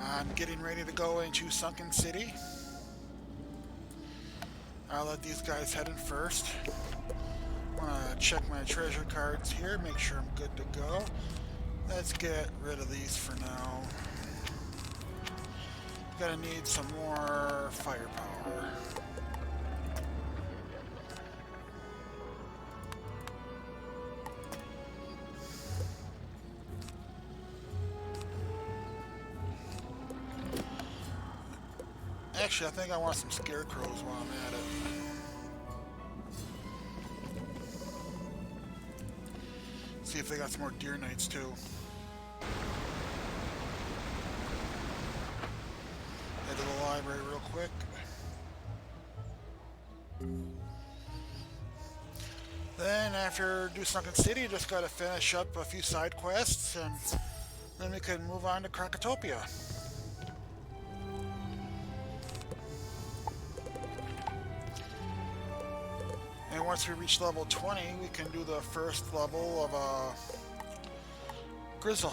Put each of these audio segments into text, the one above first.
I'm getting ready to go into Sunken City. I'll let these guys head in first. I'm gonna check my treasure cards here, make sure I'm good to go. Let's get rid of these for now. Gonna need some more firepower. Actually, I think I want some scarecrows while I'm at it. See if they got some more deer knights too. Head to the library real quick. Then after do Sunken City, just gotta finish up a few side quests and then we can move on to Krakatopia. And once we reach level 20, we can do the first level of Grizzleheim.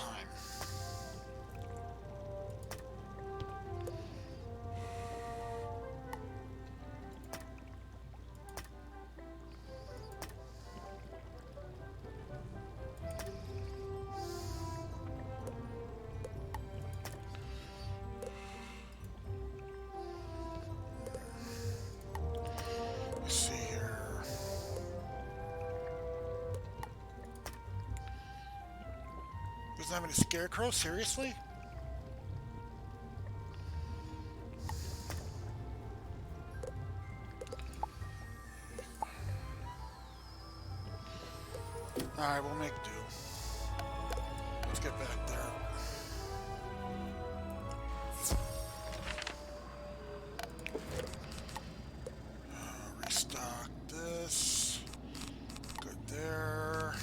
Let's see here. Doesn't have any scarecrows? Seriously? Alright, we'll make do. Let's get back there. Restock this. Good there.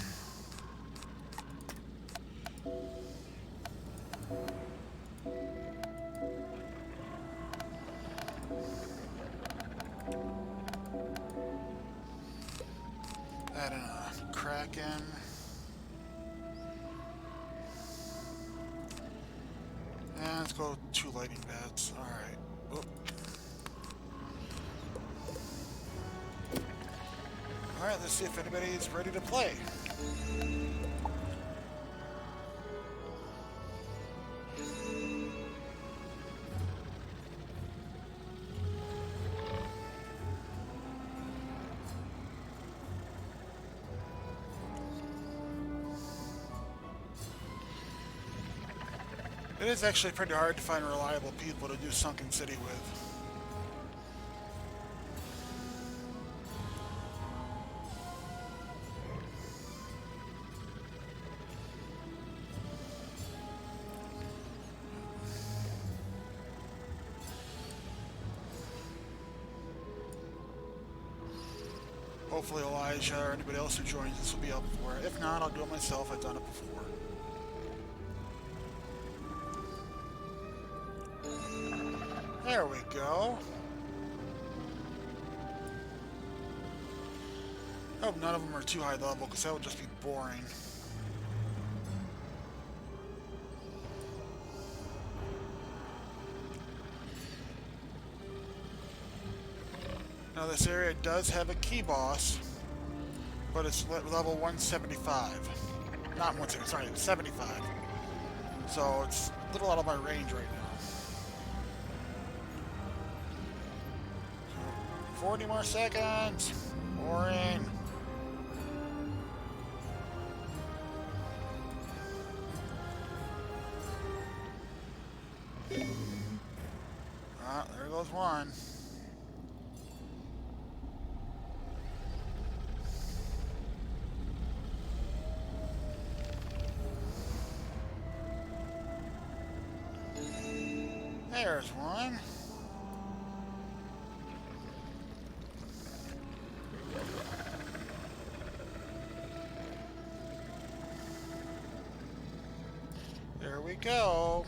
Add in a Kraken. And let's go 2 lightning bats. Alright. Alright, let's see if anybody's ready to play. It is actually pretty hard to find reliable people to do Sunken City with. Hopefully Elijah or anybody else who joins this will be up for it. If not, I'll do it myself. I've done it before. There we go. I hope none of them are too high level, because that would just be boring. Now this area does have a key boss, but it's level 175. Not 175, sorry, 75. So it's a little out of my range right now. 40 more seconds. Boring. Ah, there goes one. There's one. There we go.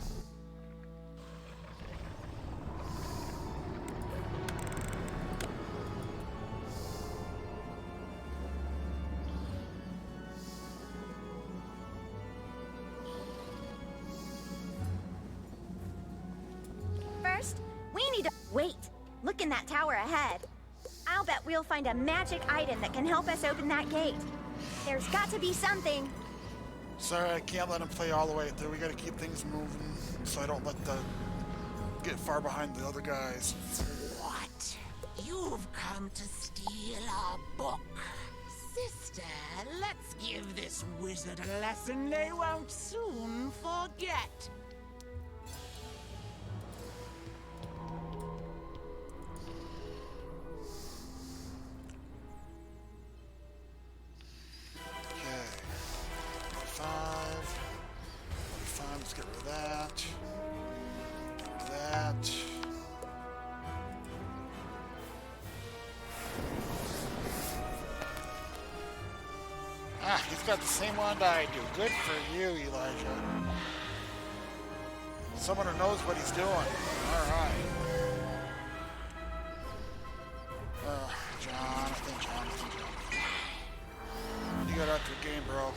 first, we need to... Wait, look in that tower ahead. I'll bet we'll find a magic item that can help us open that gate. There's got to be something. Sorry, I can't let him play all the way through. We gotta keep things moving so I don't let the... get far behind the other guys. What? You've come to steal our book. Sister, let's give this wizard a lesson they won't soon forget. Okay. 45. 45, let's get rid of that. That. Ah, he's got the same wand I do. Good for you, Elijah. Someone who knows what he's doing. Alright. Jonathan. You got out your game, bro.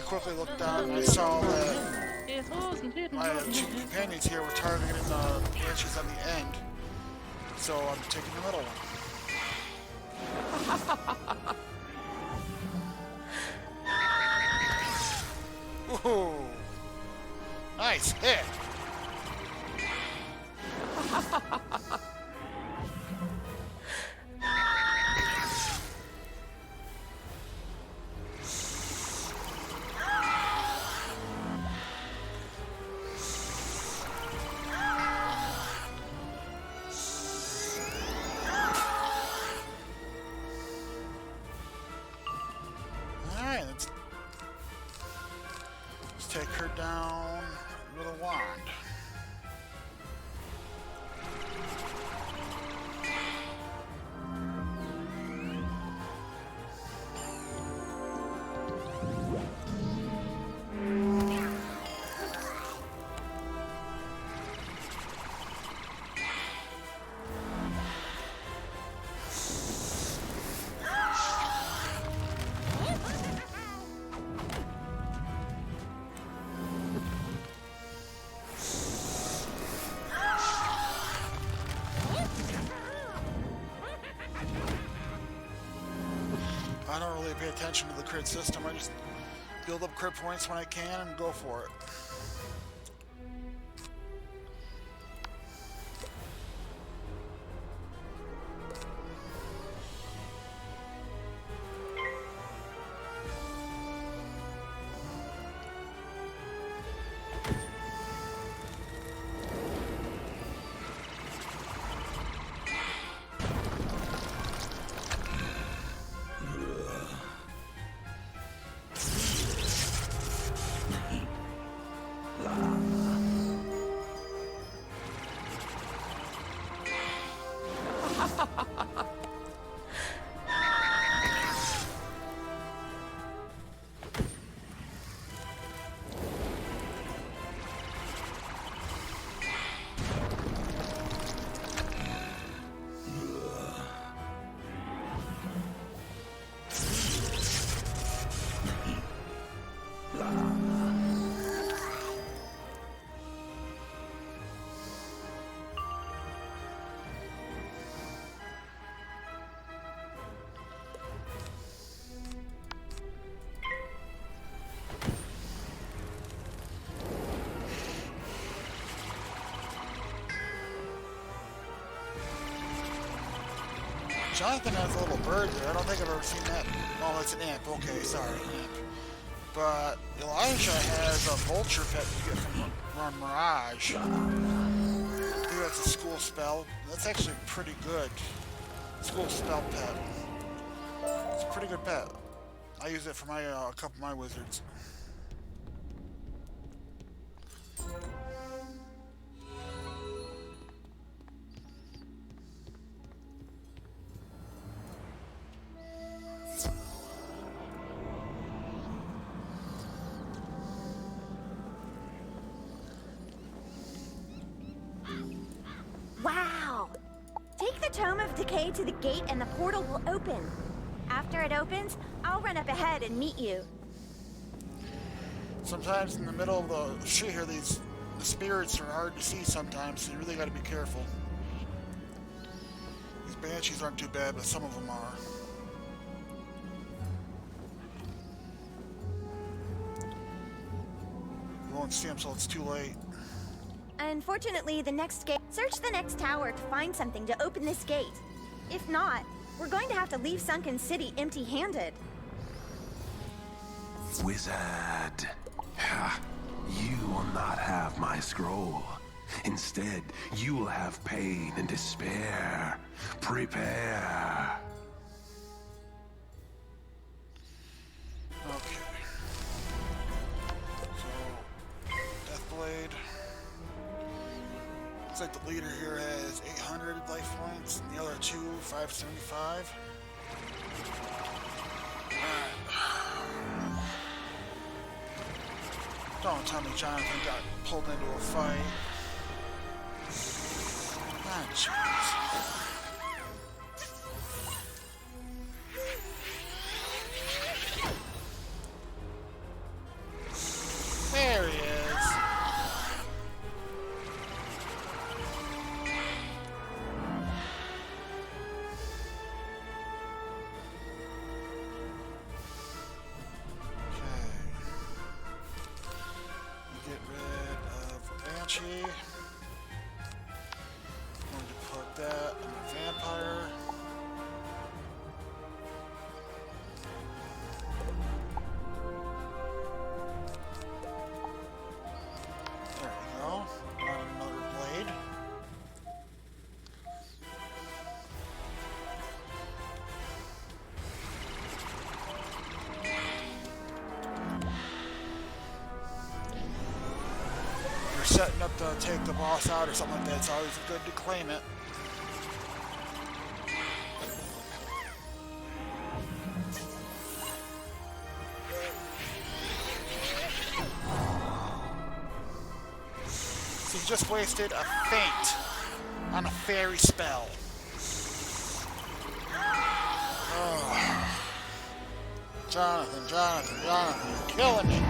Quickly looked down and I saw that my two companions here were targeting the branches on the end, so I'm taking the middle one. Ooh, nice hit. Take her down with a wand. I don't really pay attention to the crit system. I just build up crit points when I can and go for it. Jonathan has a little bird there. I don't think I've ever seen that. Oh, that's an imp. Okay, sorry, imp. But Elijah has a vulture pet you get from Mirage. I think that's a school spell. That's actually pretty good. School spell pet. It's a pretty good pet. I use it for my a couple of my wizards. Wow! Take the Tome of Decay to the gate and the portal will open. After it opens, I'll run up ahead and meet you. Sometimes in the middle of the street here, the spirits are hard to see sometimes, so you really got to be careful. These banshees aren't too bad, but some of them are. You won't see them till it's too late. Unfortunately, the next gate. Search the next tower to find something to open this gate. If not, we're going to have to leave Sunken City empty-handed. Wizard, you will not have my scroll. Instead, you will have pain and despair. Prepare. Okay. So, Deathblade. Looks like the leader here has 800 life points, and the other two, 575. Alright. Don't tell me Jonathan got pulled into a fight. Ah, jeez. There he is. I'm going to put that on the vampire. There we go. Got another blade. Setting up to take the boss out or something like that, it's always good to claim it. So you just wasted a feint on a fairy spell. Oh. Jonathan, you're killing me.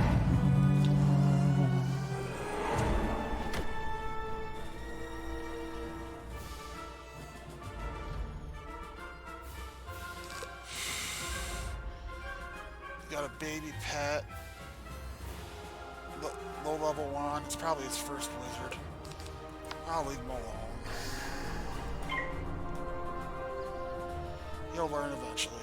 Got a baby pet. Low level one. It's probably his first wizard. I'll leave him alone. He'll learn eventually.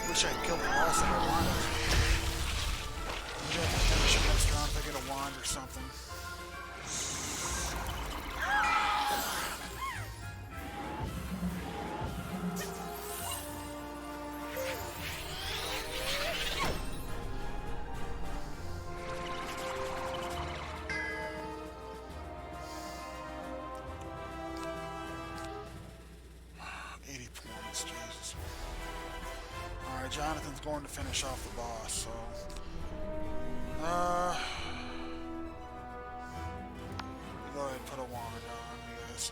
Wish I had killed the boss if I wanted. Maybe I can finish him next round if I get a wand or something. Jonathan's going to finish off the boss, so... go ahead and put a wand on, I guess.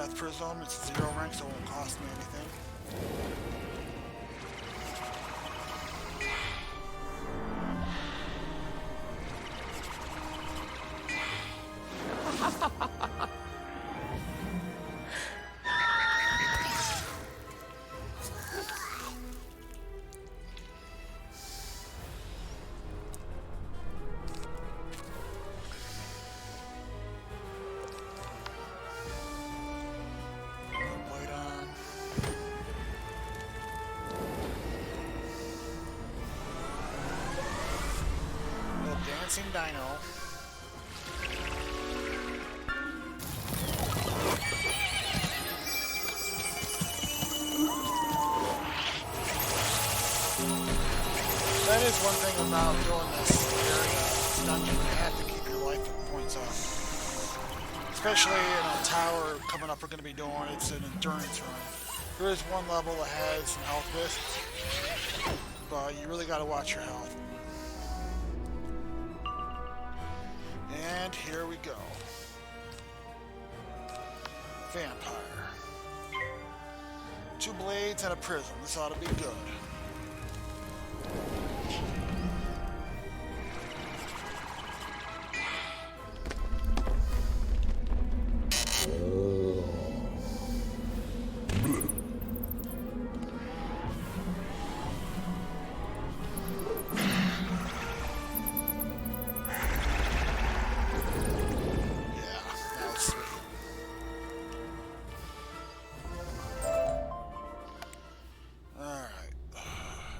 Death Prism. It's 0 rank, so it won't cost me anything. Dancing Dino. That is one thing about doing this area dungeon. You have to keep your life points up. Especially in a tower coming up we're going to be doing. It's an endurance run. There is one level that has some health wisps, but you really got to watch your health. And here we go. Vampire. 2 blades and a prism. This ought to be good.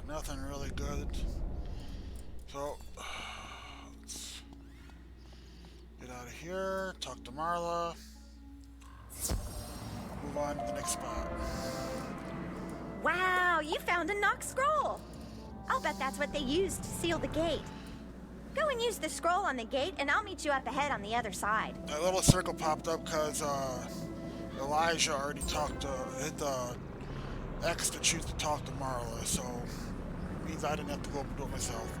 Nothing really good. So, let's get out of here, talk to Marla, move on to the next spot. Wow, you found a Nox scroll. I'll bet that's what they used to seal the gate. Go and use the scroll on the gate, and I'll meet you up ahead on the other side. That little circle popped up because Elijah already hit the X to choose to talk to Marla, so means I didn't have to go up and do it myself.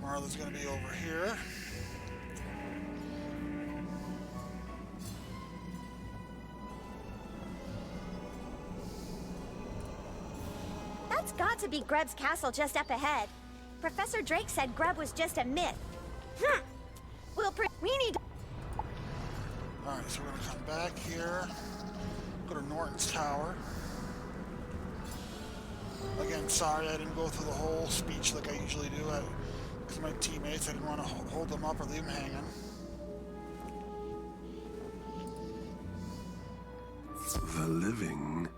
Marla's gonna be over here. That's got to be Greb's castle just up ahead. Professor Drake said Greb was just a myth. We need to... Alright, so we're gonna come back here. Go to Norton's Tower. Again, sorry I didn't go through the whole speech like I usually do. Because my teammates, I didn't want to hold them up or leave them hanging. The living?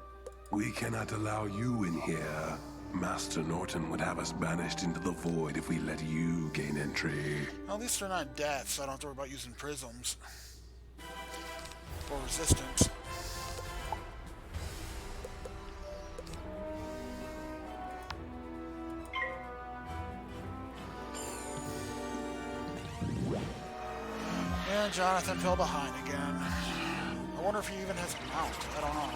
We cannot allow you in here. Master Norton would have us banished into the void if we let you gain entry. Well, at least they're not death, so I don't have to worry about using prisms. Or resistance. And Jonathan fell behind again. I wonder if he even has a mount. I don't know.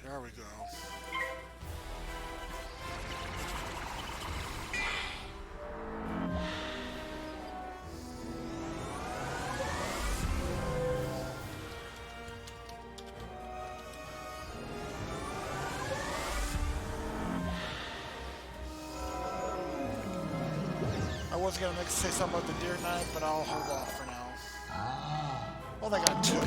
There we go. I was gonna say something about the Deer Knight, but I'll hold off for now. Well, they got two.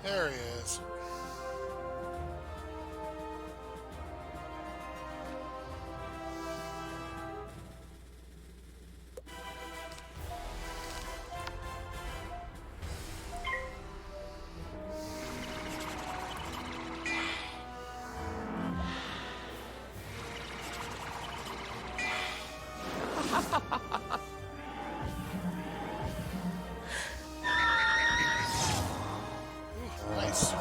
There he is. Nice.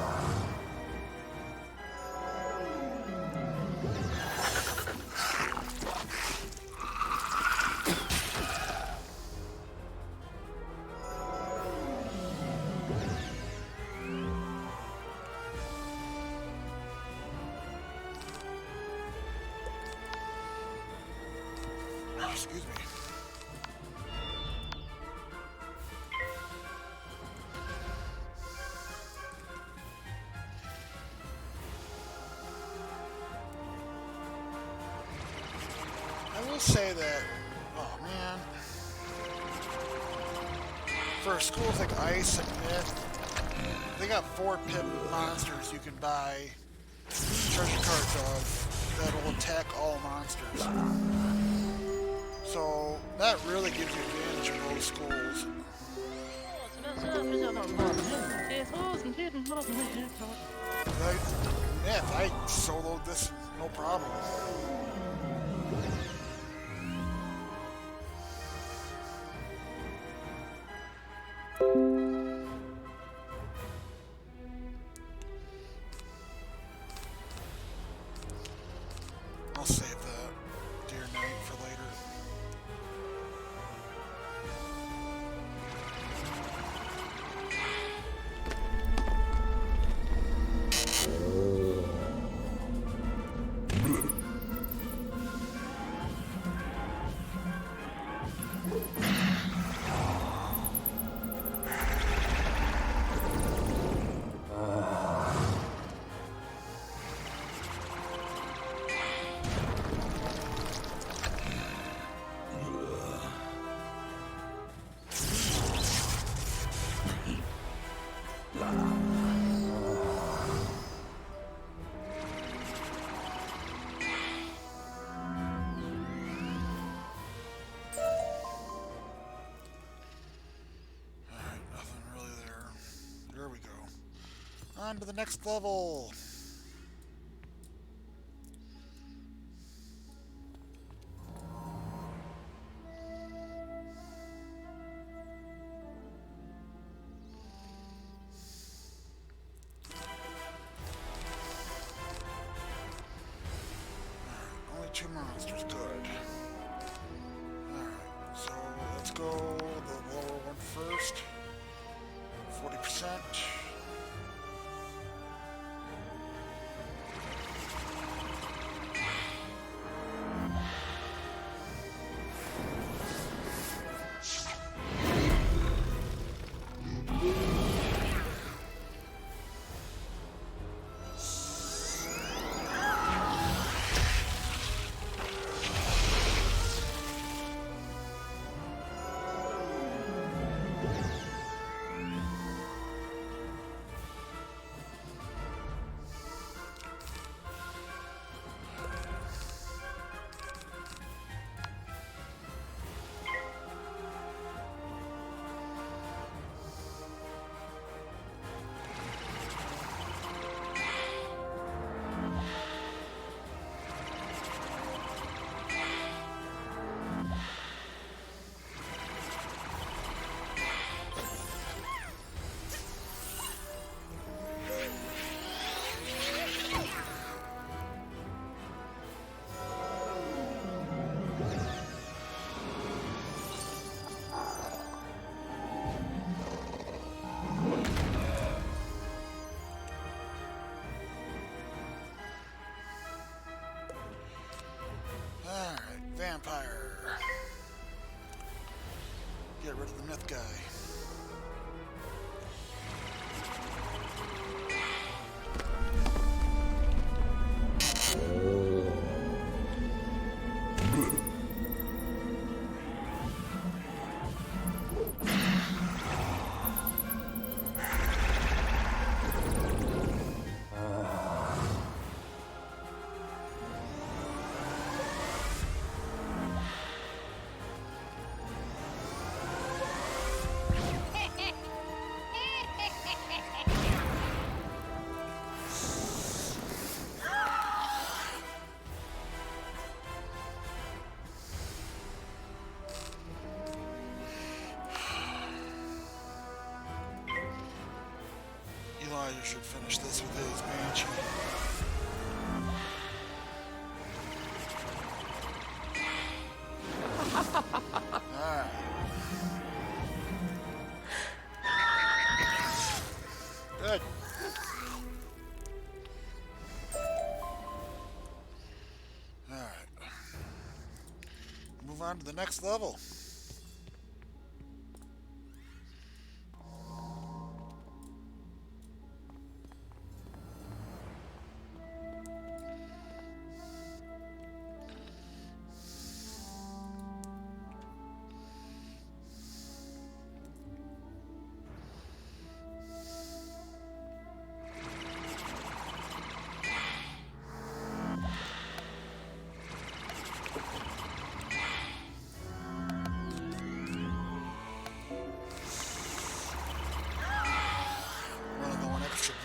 Excuse me. I will say that, oh man, for schools like Ice and Myth, they got 4 pip monsters you can buy treasure cards of that will attack all monsters. So that really gives you advantage in those schools. Myth, I soloed this no problem. I'll save that Deer Knight for later. On to the next level. Alright, only 2 monsters, good. Alright, so let's go the lower one first. 40%. vampire. Get rid of the myth guy. Elijah should finish this with his Banshee. Alright. Good. Alright. Move on to the next level.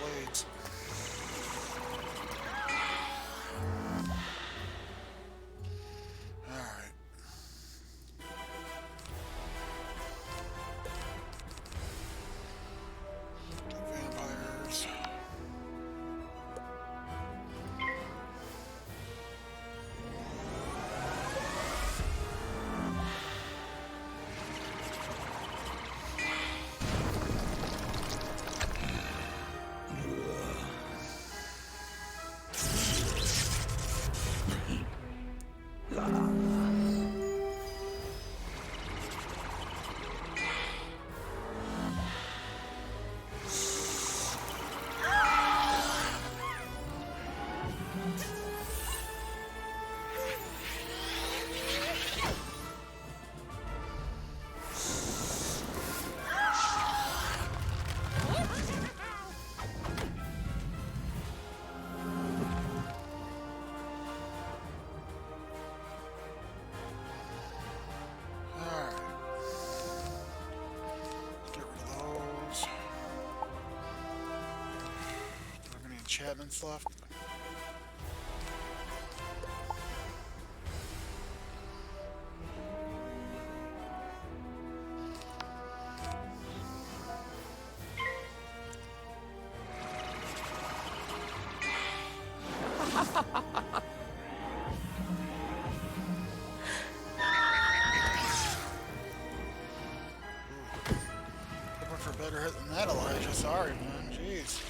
Blades. All right. Vampires. Enchantments left. Looking for a better hit than that, Elijah. Sorry, man. Jeez.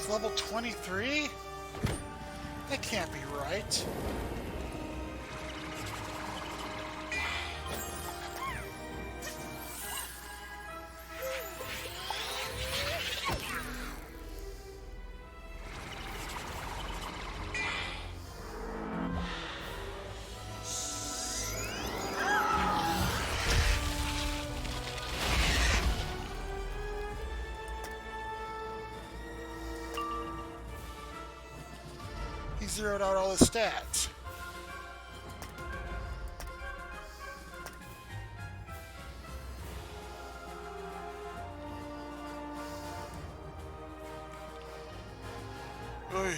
Level 23? That can't be right. zeroed out all his stats. Oy.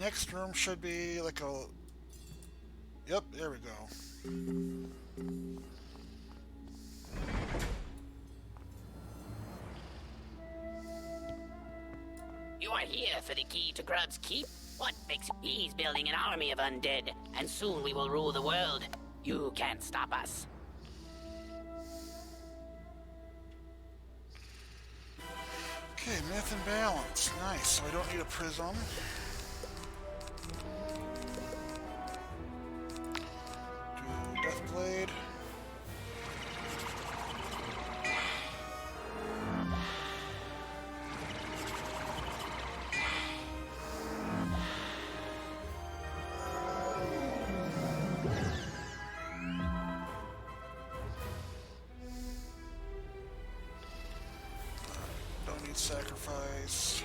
Next room should be like a... Yep, there we go. You are here for the key to Grub's Keep? What makes you? He's building an army of undead, and soon we will rule the world. You can't stop us. Okay, myth and balance. Nice, so I don't need a prism. Do Deathblade. Don't need sacrifice.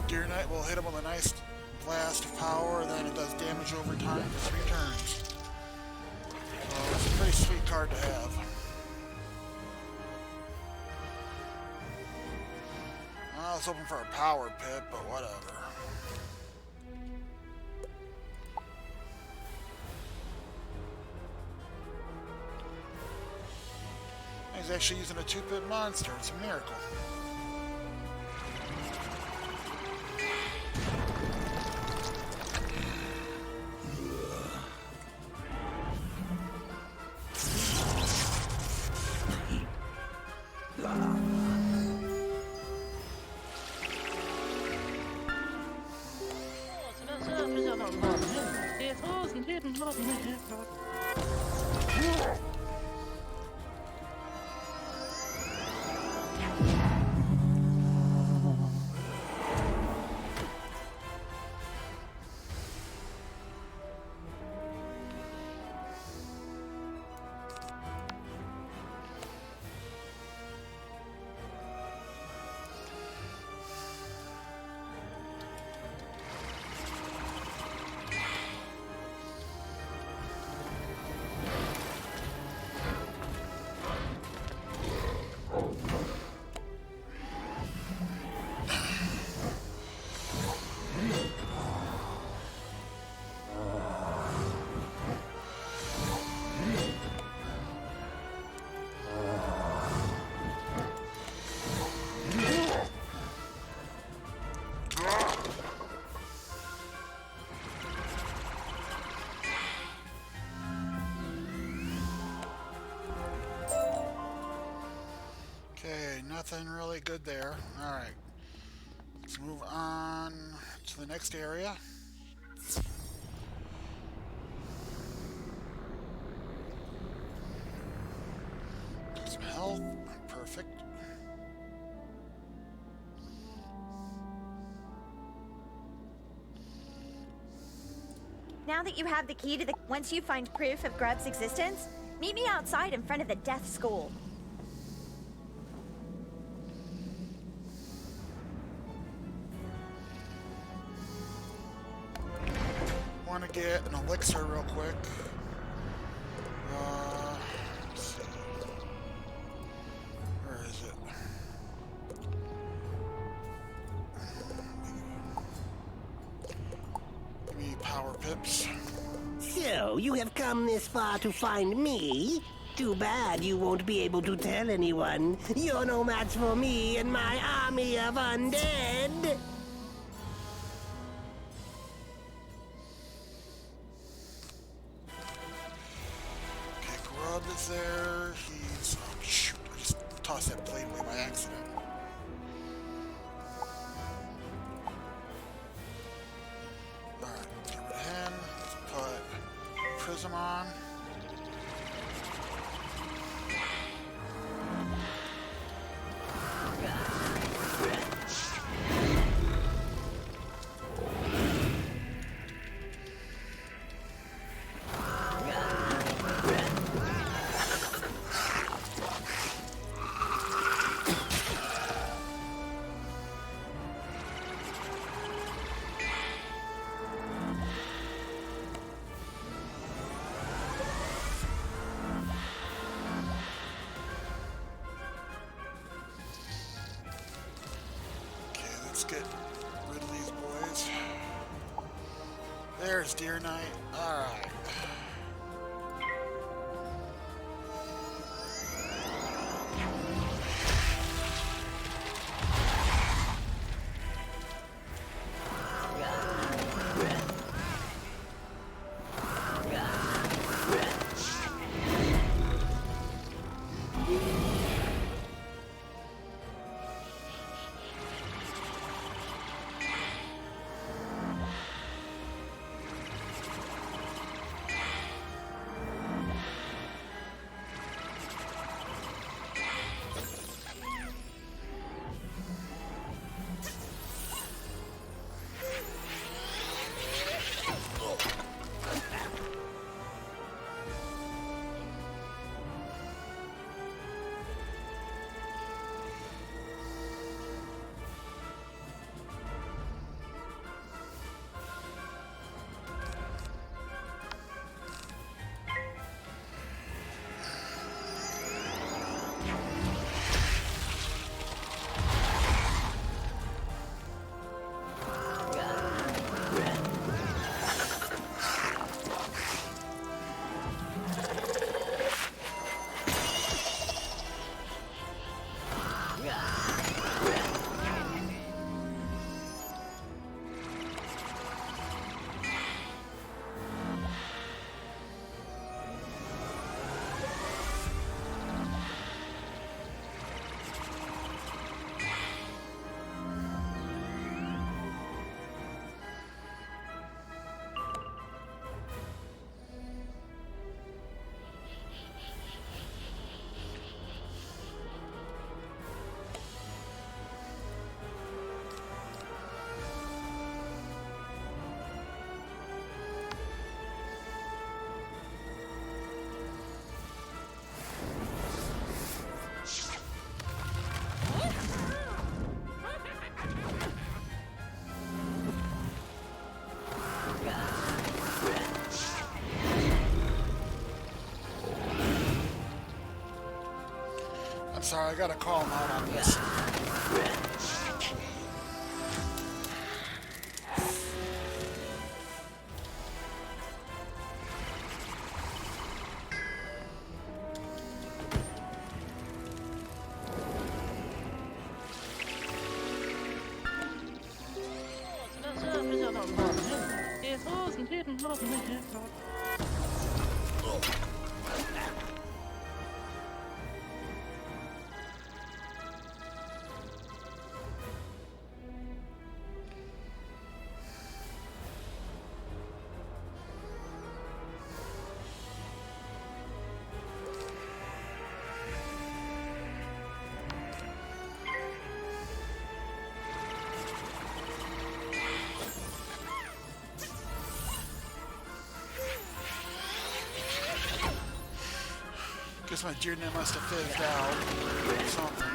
Deer Knight will hit him with a nice blast of power, then it does damage over time for 3 turns. So it's a pretty sweet card to have. I was hoping for a power pit, but whatever. He's actually using a 2-pit monster. It's a miracle. Nothing really good there. Alright. Let's move on to the next area. Get some health. Perfect. Now that you have the key to the... Once you find proof of Grub's existence, meet me outside in front of the Death School. get an elixir real quick. Let's see. Where is it? Give me power pips. So, you have come this far to find me? Too bad you won't be able to tell anyone. You're no match for me and my army of undead. Okay, Grub is there. He's... Oh, shoot. I just tossed that blade away by accident. Alright, get rid of him. Let's put Prism on. Let's get rid of these boys. There's Deer Knight. Alright. Sorry, I gotta call him out on this. Guess my deer net must have fizzed out or something.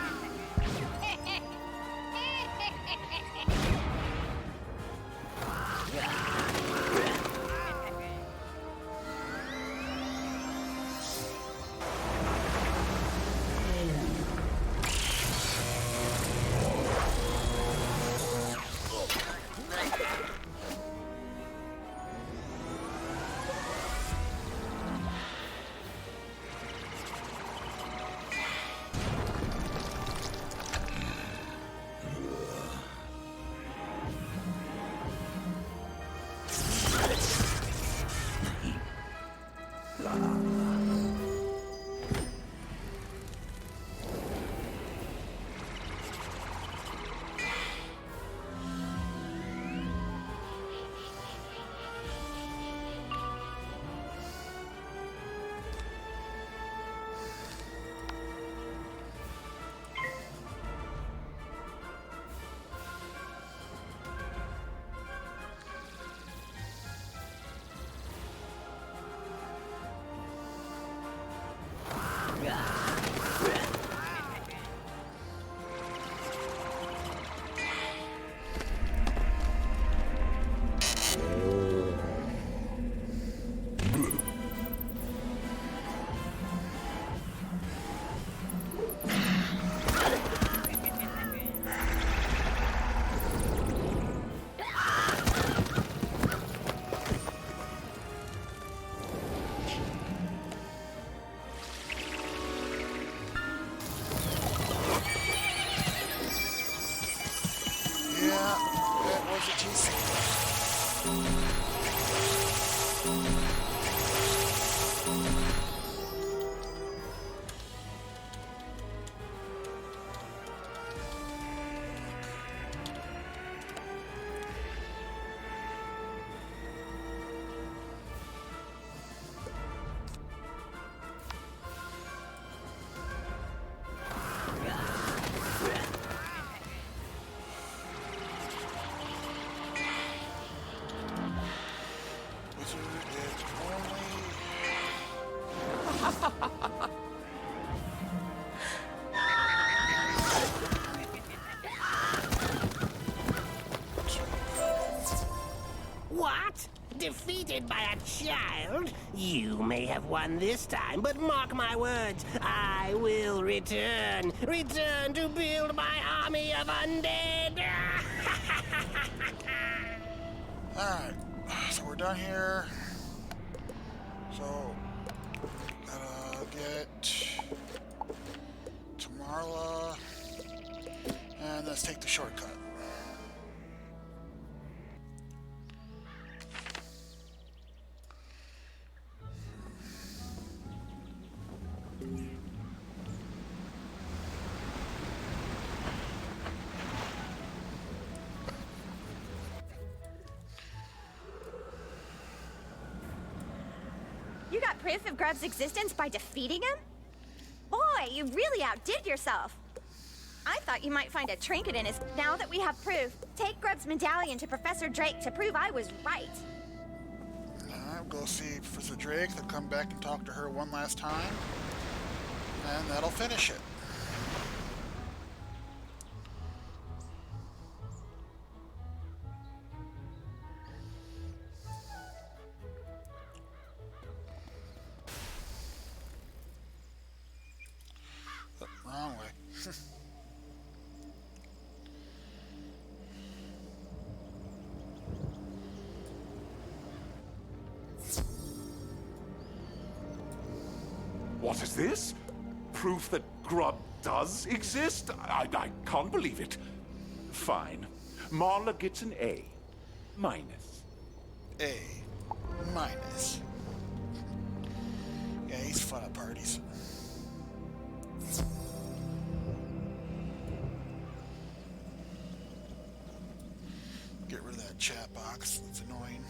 that was a TC. Wizard is only... What? Defeated by a child? You may have won this time, but mark my words, I will return. Return to build my army of undead. Alright, so we're done here. So, gotta get to Marla, and let's take the shortcut. You got proof of Grub's existence by defeating him? Boy, you really outdid yourself. I thought you might find a trinket in his... Now that we have proof, take Grub's medallion to Professor Drake to prove I was right. Alright, we'll go see Professor Drake, then come back and talk to her one last time. And that'll finish it. Wrong way. What is this? Proof that Grub does exist? I can't believe it. Fine. Marla gets an A. Minus. A minus. Yeah, he's fun at parties. Get rid of that chat box. That's annoying.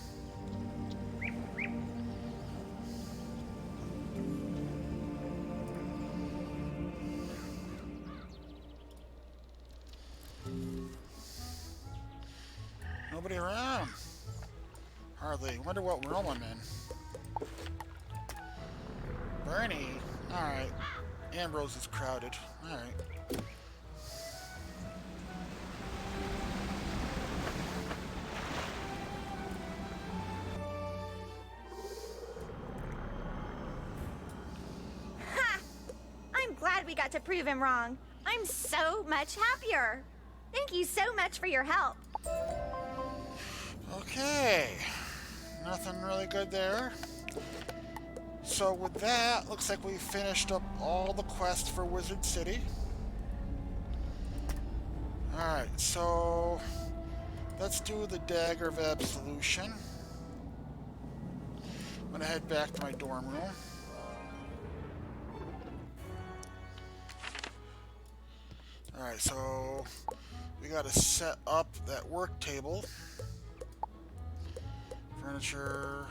Nobody around. Hardly. Wonder what room I'm in. Bernie. Alright. Ambrose is crowded. Alright. Ha! I'm glad we got to prove him wrong. I'm so much happier. Thank you so much for your help. Okay. Nothing really good there. So with that, looks like we finished up all the quests for Wizard City. Alright, so let's do the Dagger of Absolution. I'm gonna head back to my dorm room. Alright, so we gotta set up that work table. Furniture.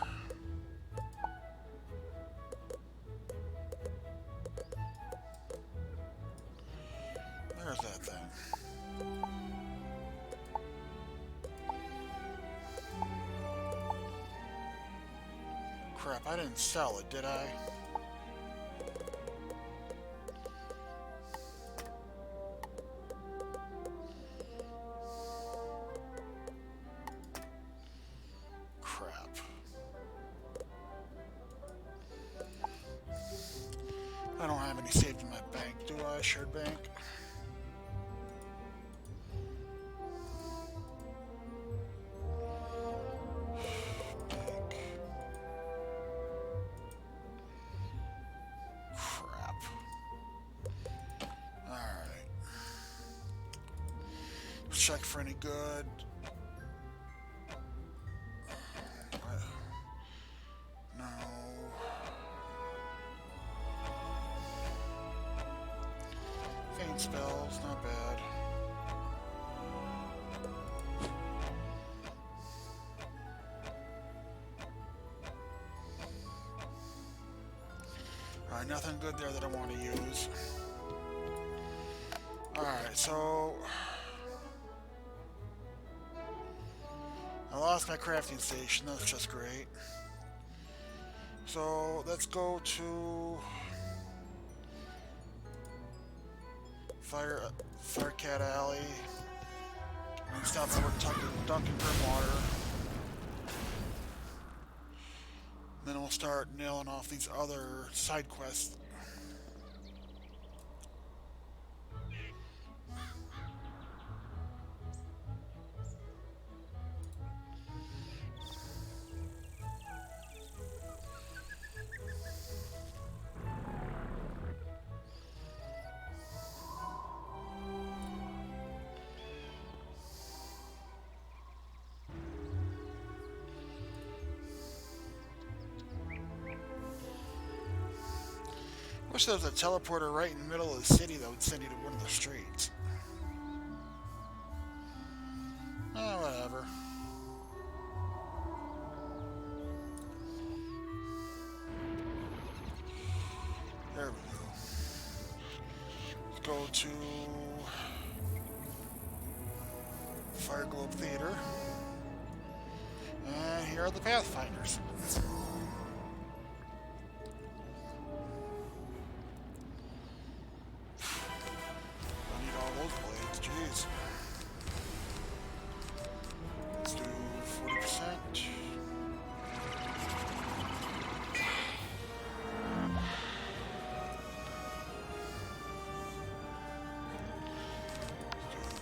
Where's that thing? Crap, I didn't sell it, did I? Crap. I don't have any saved in my bank, do I? Shared bank? check for any good. No. Faint spells, not bad. Alright, nothing good there that I want to use. Alright, so I lost my crafting station, that's just great. So let's go to Firecat Alley and stop over Duncan Grimwater. Then we'll start nailing off these other side quests. Wish there was a teleporter right in the middle of the city that would send you to one of the streets. Oh, whatever. There we go. Let's go to Fire Globe Theater. And here are the Pathfinders. Let's do 40%. Let's do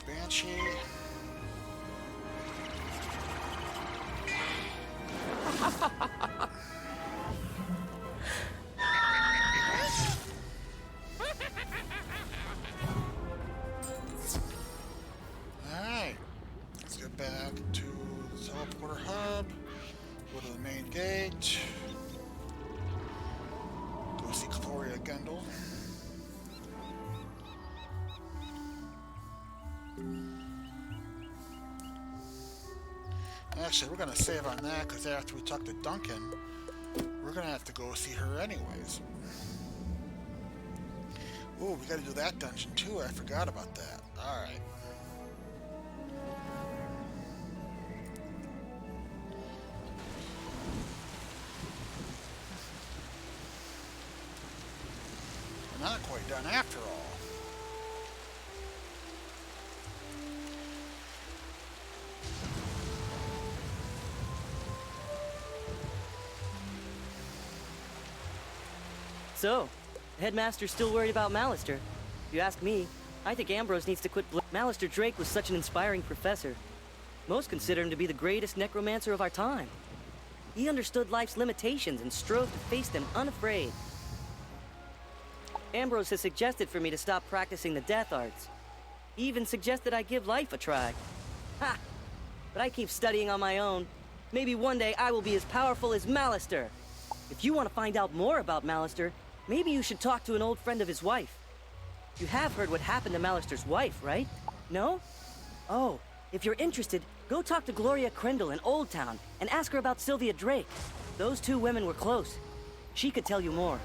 Banshee. Alright, let's get back to the teleporter hub, go to the main gate, go see Gloria Gendel. Actually, we're going to save on that because after we talk to Duncan, we're going to have to go see her anyways. Ooh, we got to do that dungeon too. I forgot about that. Alright. We're not quite done after all. So, the headmaster's still worried about Malister. If you ask me, I think Ambrose needs to quit. Malister Drake was such an inspiring professor. Most consider him to be the greatest necromancer of our time. He understood life's limitations and strove to face them unafraid. Ambrose has suggested for me to stop practicing the death arts. He even suggested I give life a try. Ha! But I keep studying on my own. Maybe one day I will be as powerful as Malister. If you want to find out more about Malister, maybe you should talk to an old friend of his wife. You have heard what happened to Malister's wife, right? No? Oh, if you're interested, go talk to Gloria Crendel in Old Town and ask her about Sylvia Drake. Those two women were close. She could tell you more.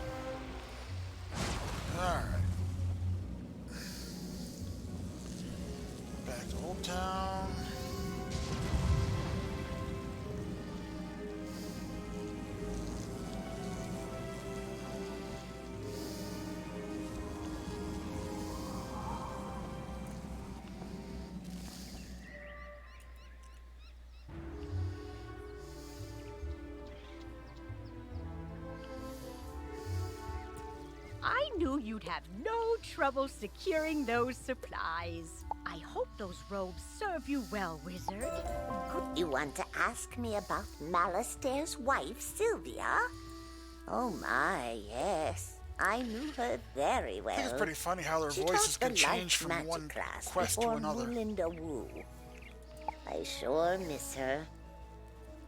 Alright. Back to Old Town. I knew you'd have no trouble securing those supplies. I hope those robes serve you well, wizard. You want to ask me about Malister's wife, Sylvia? Oh my, yes. I knew her very well. I think it's pretty funny how their She voices taught can the change life from one magic class quest to before another. Melinda Wu. I sure miss her.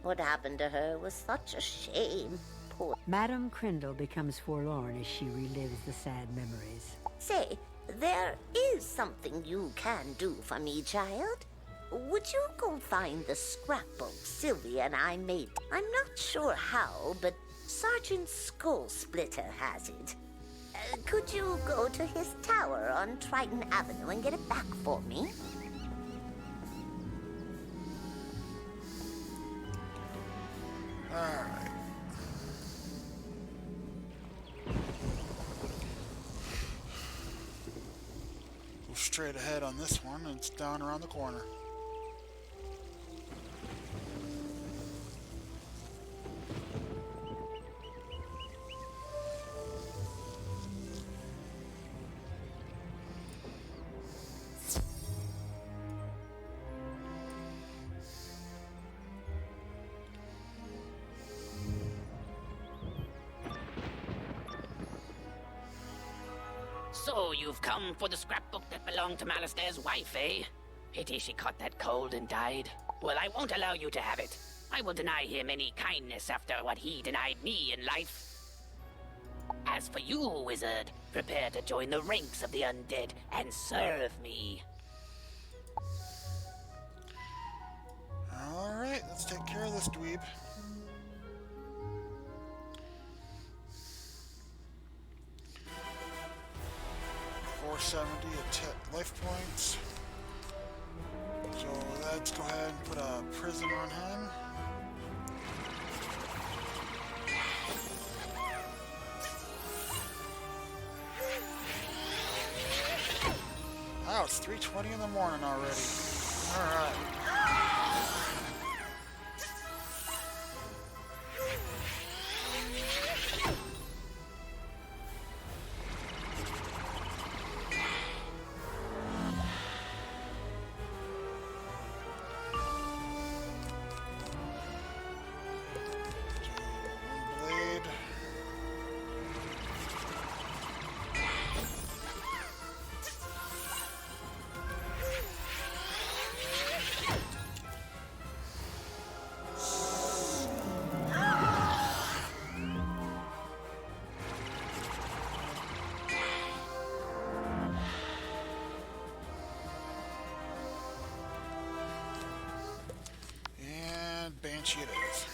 What happened to her was such a shame. Poor. Madame Crindle becomes forlorn as she relives the sad memories. Say, there is something you can do for me, child. Would you go find the scrapbook Sylvia and I made? I'm not sure how, but Sergeant Skullsplitter has it. Could you go to his tower on Triton Avenue and get it back for me? Alright. Go straight ahead on this one, and it's down around the corner. So you've come for the scrapbook that belonged to Malistair's wife, eh? Pity she caught that cold and died. Well, I won't allow you to have it. I will deny him any kindness after what he denied me in life. As for you, wizard, prepare to join the ranks of the undead and serve me. Alright, let's take care of this dweeb. Life points. So let's go ahead and put a prison on him. Wow, it's 3:20 in the morning already. Alright. Banshee it is.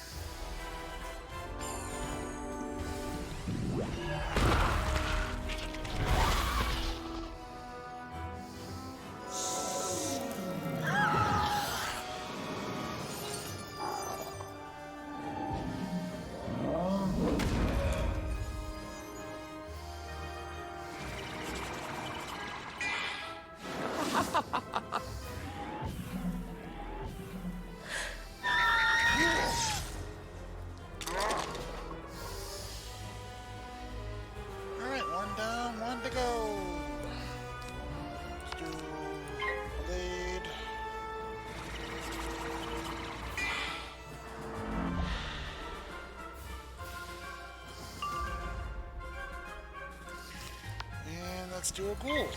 Let's do a ghoul.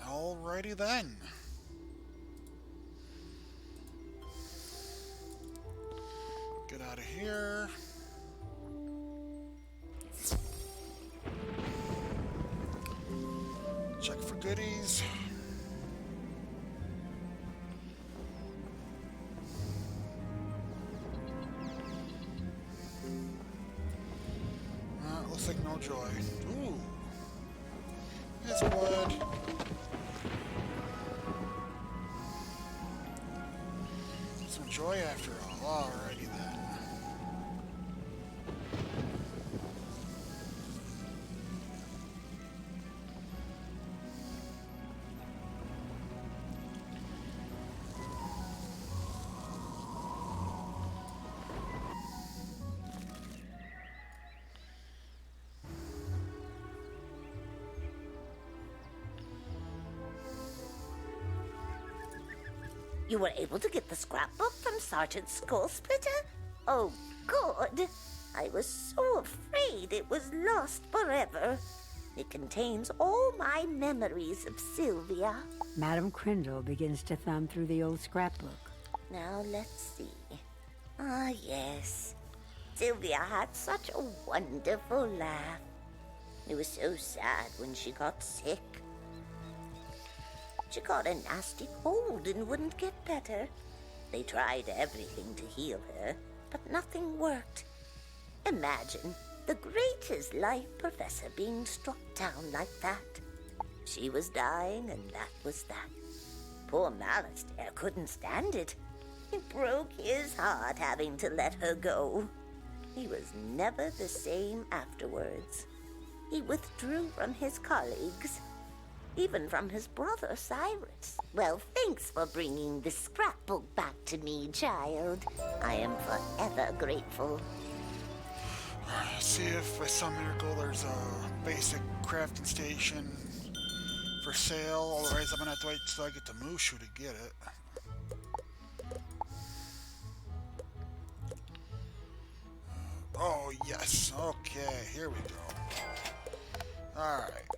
Alrighty then. Get out of here. Check for goodies. Looks like no joy. Ooh. It's wood. Some joy after all. Alrighty then. You were able to get the scrapbook from Sergeant Skullsplitter? Oh, good. I was so afraid it was lost forever. It contains all my memories of Sylvia. Madam Crindle begins to thumb through the old scrapbook. Now, let's see. Ah, yes. Sylvia had such a wonderful laugh. It was so sad when she got sick. She got a nasty cold and wouldn't get better. They tried everything to heal her, but nothing worked. Imagine the greatest life professor being struck down like that. She was dying, and that was that. Poor Malastair couldn't stand it. It broke his heart having to let her go. He was never the same afterwards. He withdrew from his colleagues, even from his brother Cyrus. Well, thanks for bringing the scrapbook back to me, child. I am forever grateful. See if by some miracle there's a basic crafting station for sale. Otherwise, I'm gonna have to wait till I get to Mushu to get it. Oh, yes. Okay, here we go. Alright.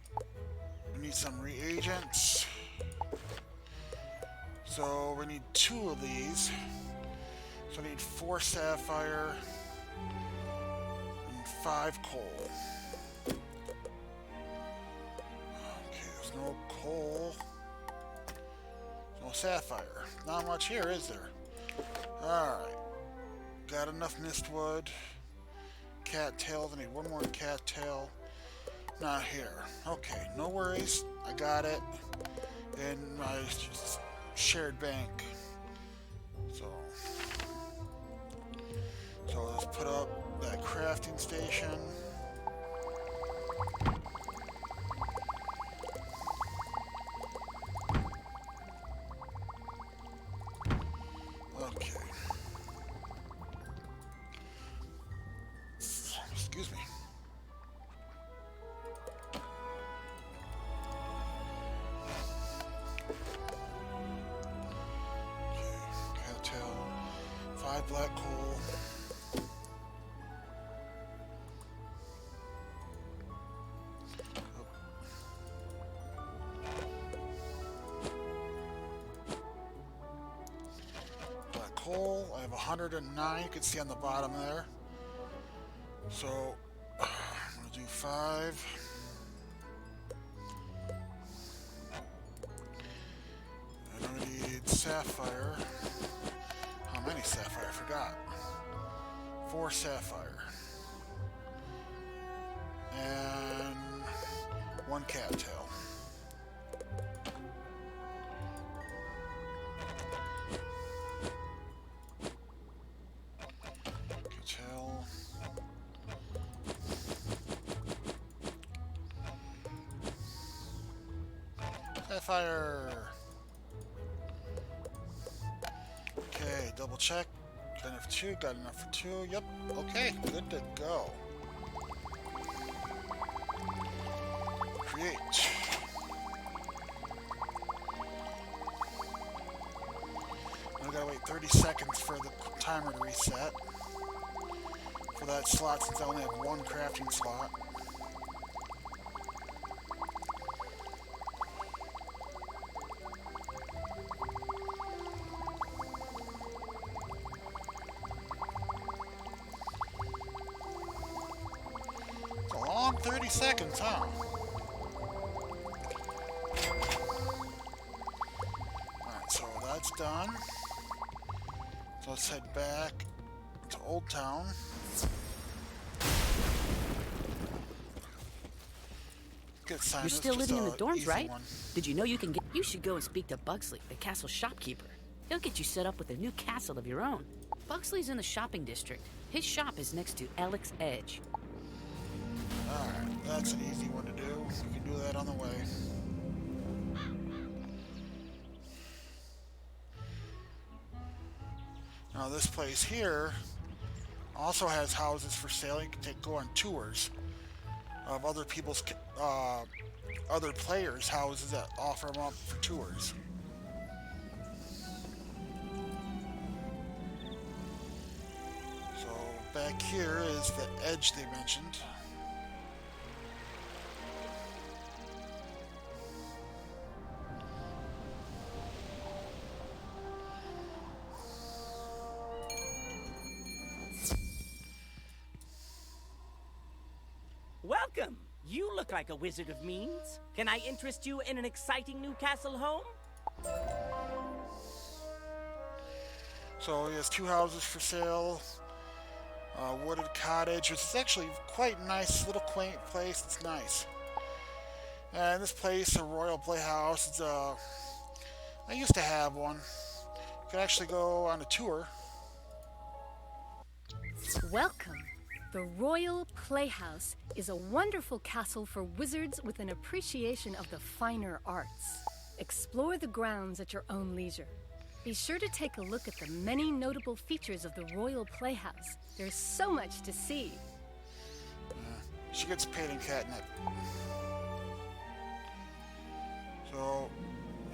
We need some reagents. So, we need 2 of these. So, I need 4 sapphire and 5 coal. Okay, there's no coal. No sapphire. Not much here, is there? Alright. Got enough mistwood. Cattails. I need 1 more cattail. Not here. Okay, no worries. I got it in my shared bank. So let's put up that crafting station. Okay. Excuse me. Cattail, 5 black coal. Black coal. I have 109. You can see on the bottom there. So I'm gonna do 5. And I'm gonna need sapphire. How many sapphire? I forgot. 4 sapphire. And 1 cattail. Cattail. Sapphire. Okay, double check. Got enough for 2, got enough for 2. Yep, okay, good to go. Create. Now I gotta wait 30 seconds for the timer to reset. For that slot, since I only have 1 crafting slot. It's a long 30 seconds, huh? Alright, so that's done. So let's head back to Old Town. You're still living in the dorms, right? Did you know you can get... You should go and speak to Bugsley, the castle shopkeeper. He'll get you set up with a new castle of your own. Bugsley's in the shopping district. His shop is next to Alex Edge. Alright, that's an easy one to do. We can do that on the way. Now this place here also has houses for sale. You can go on tours of other people's, other players' houses that offer them up for tours. Back here is the edge they mentioned. Welcome! You look like a wizard of means. Can I interest you in an exciting new castle home? So he has 2 houses for sale. Wooded cottage, which is actually quite nice, little quaint place. It's nice. And this place, a royal playhouse. It's I used to have one. You can actually go on a tour. Welcome. The Royal Playhouse is a wonderful castle for wizards with an appreciation of the finer arts. Explore the grounds at your own leisure. Be sure to take a look at the many notable features of the Royal Playhouse. There's so much to see. She gets paid in catnip. So,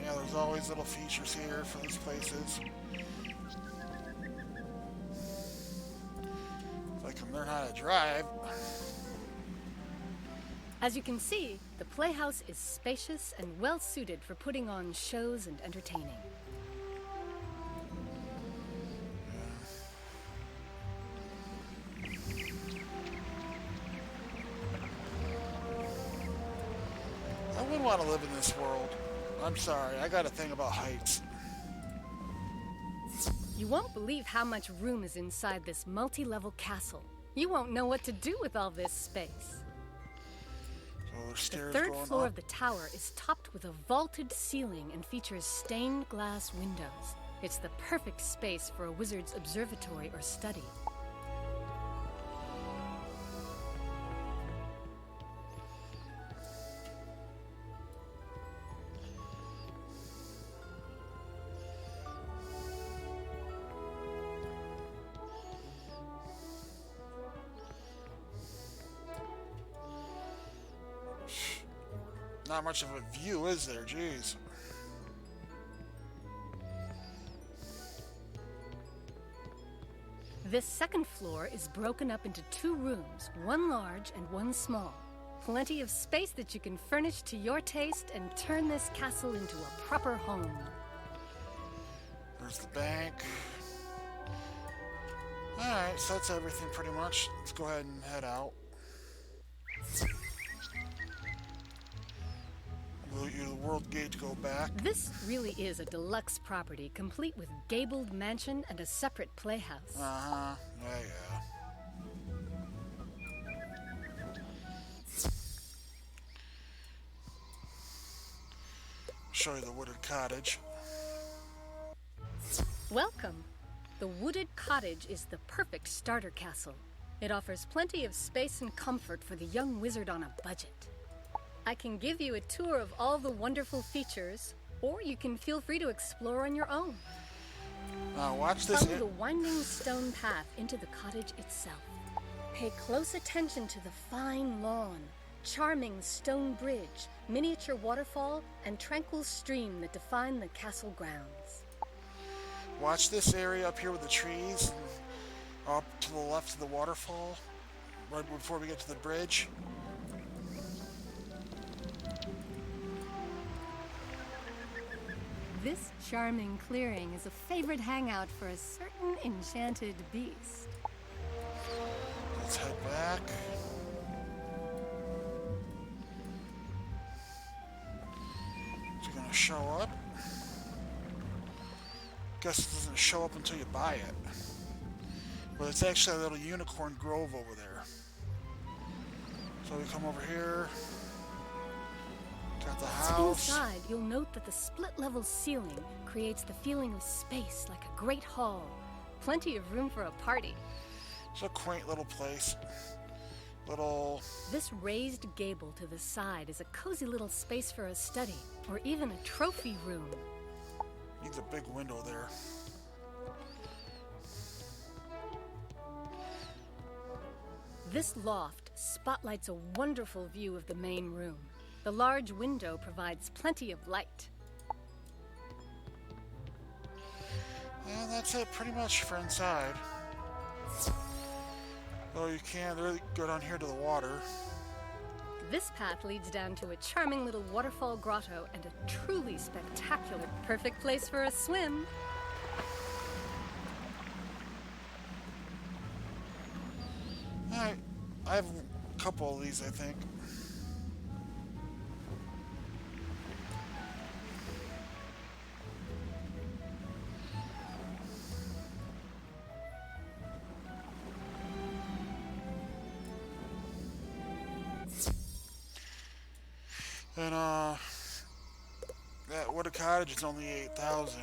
yeah, there's always little features here for these places. If I can learn how to drive. As you can see, the Playhouse is spacious and well suited for putting on shows and entertaining. I wouldn't want to live in this world. I'm sorry, I got a thing about heights. You won't believe how much room is inside this multi-level castle. You won't know what to do with all this space. So there's stairs The third going floor up. of the tower is topped with a vaulted ceiling and features stained glass windows. It's the perfect space for a wizard's observatory or study. Not much of a view, is there? Jeez. This second floor is broken up into 2 rooms, one large and one small. Plenty of space that you can furnish to your taste and turn this castle into a proper home. There's the bank. Alright, so that's everything pretty much. Let's go ahead and head out. Will the world gate go back? This really is a deluxe property, complete with gabled mansion and a separate playhouse. Uh-huh. Yeah. Show you the wooded cottage. Welcome. The Wooded Cottage is the perfect starter castle. It offers plenty of space and comfort for the young wizard on a budget. I can give you a tour of all the wonderful features, or you can feel free to explore on your own. Now watch this. Follow the winding stone path into the cottage itself. Pay close attention to the fine lawn, charming stone bridge, miniature waterfall, and tranquil stream that define the castle grounds. Watch this area up here with the trees, and up to the left of the waterfall, right before we get to the bridge. This charming clearing is a favorite hangout for a certain enchanted beast. Let's head back. Is it gonna show up? Guess it doesn't show up until you buy it. But it's actually a little unicorn grove over there. So we come over here. Got the house. Inside, you'll note that the split-level ceiling creates the feeling of space like a great hall. Plenty of room for a party. It's a quaint little place. Little... This raised gable to the side is a cozy little space for a study, or even a trophy room. Needs a big window there. This loft spotlights a wonderful view of the main room. The large window provides plenty of light. And that's it pretty much for inside. Oh, you can really go down here to the water. This path leads down to a charming little waterfall grotto and a truly spectacular, perfect place for a swim. Alright, I have a couple of these, I think. And, that wooded cottage is only 8,000.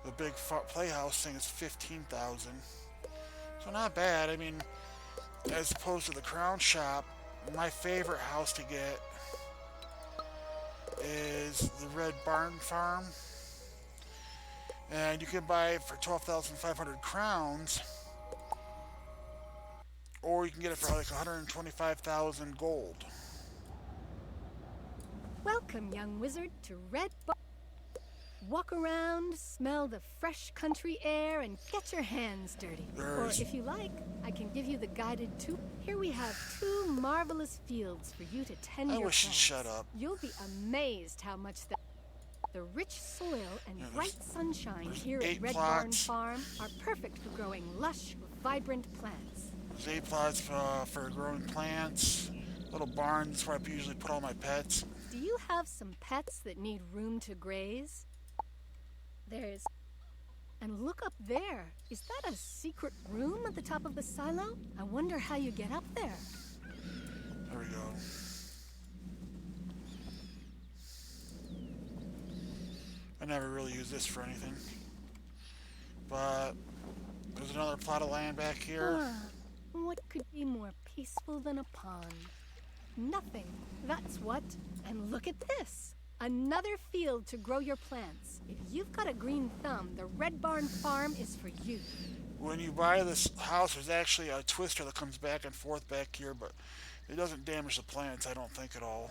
The big playhouse thing is 15,000. So not bad. I mean, as opposed to the Crown Shop, my favorite house to get is the Red Barn Farm. And you can buy it for 12,500 crowns. Or you can get it for like 125,000 gold. Welcome, young wizard, to Red Barn. Walk around, smell the fresh country air, and get your hands dirty. Or if you like, I can give you the guided tour. Here we have 2 marvelous fields for you to tend your I wish you'd plants. shut up. You'll be amazed how much the rich soil and bright sunshine here at Red Barn Farm are perfect for growing lush, vibrant plants. There's 8 plots for growing plants. Little barns where I usually put all my pets. Do you have some pets that need room to graze? There's... And look up there. Is that a secret room at the top of the silo? I wonder how you get up there. There we go. I never really use this for anything. But there's another plot of land back here. What could be more peaceful than a pond? Nothing. That's what. And look at this. Another field to grow your plants. If you've got a green thumb, the Red Barn Farm is for you. When you buy this house, there's actually a twister that comes back and forth back here, but it doesn't damage the plants, I don't think, at all.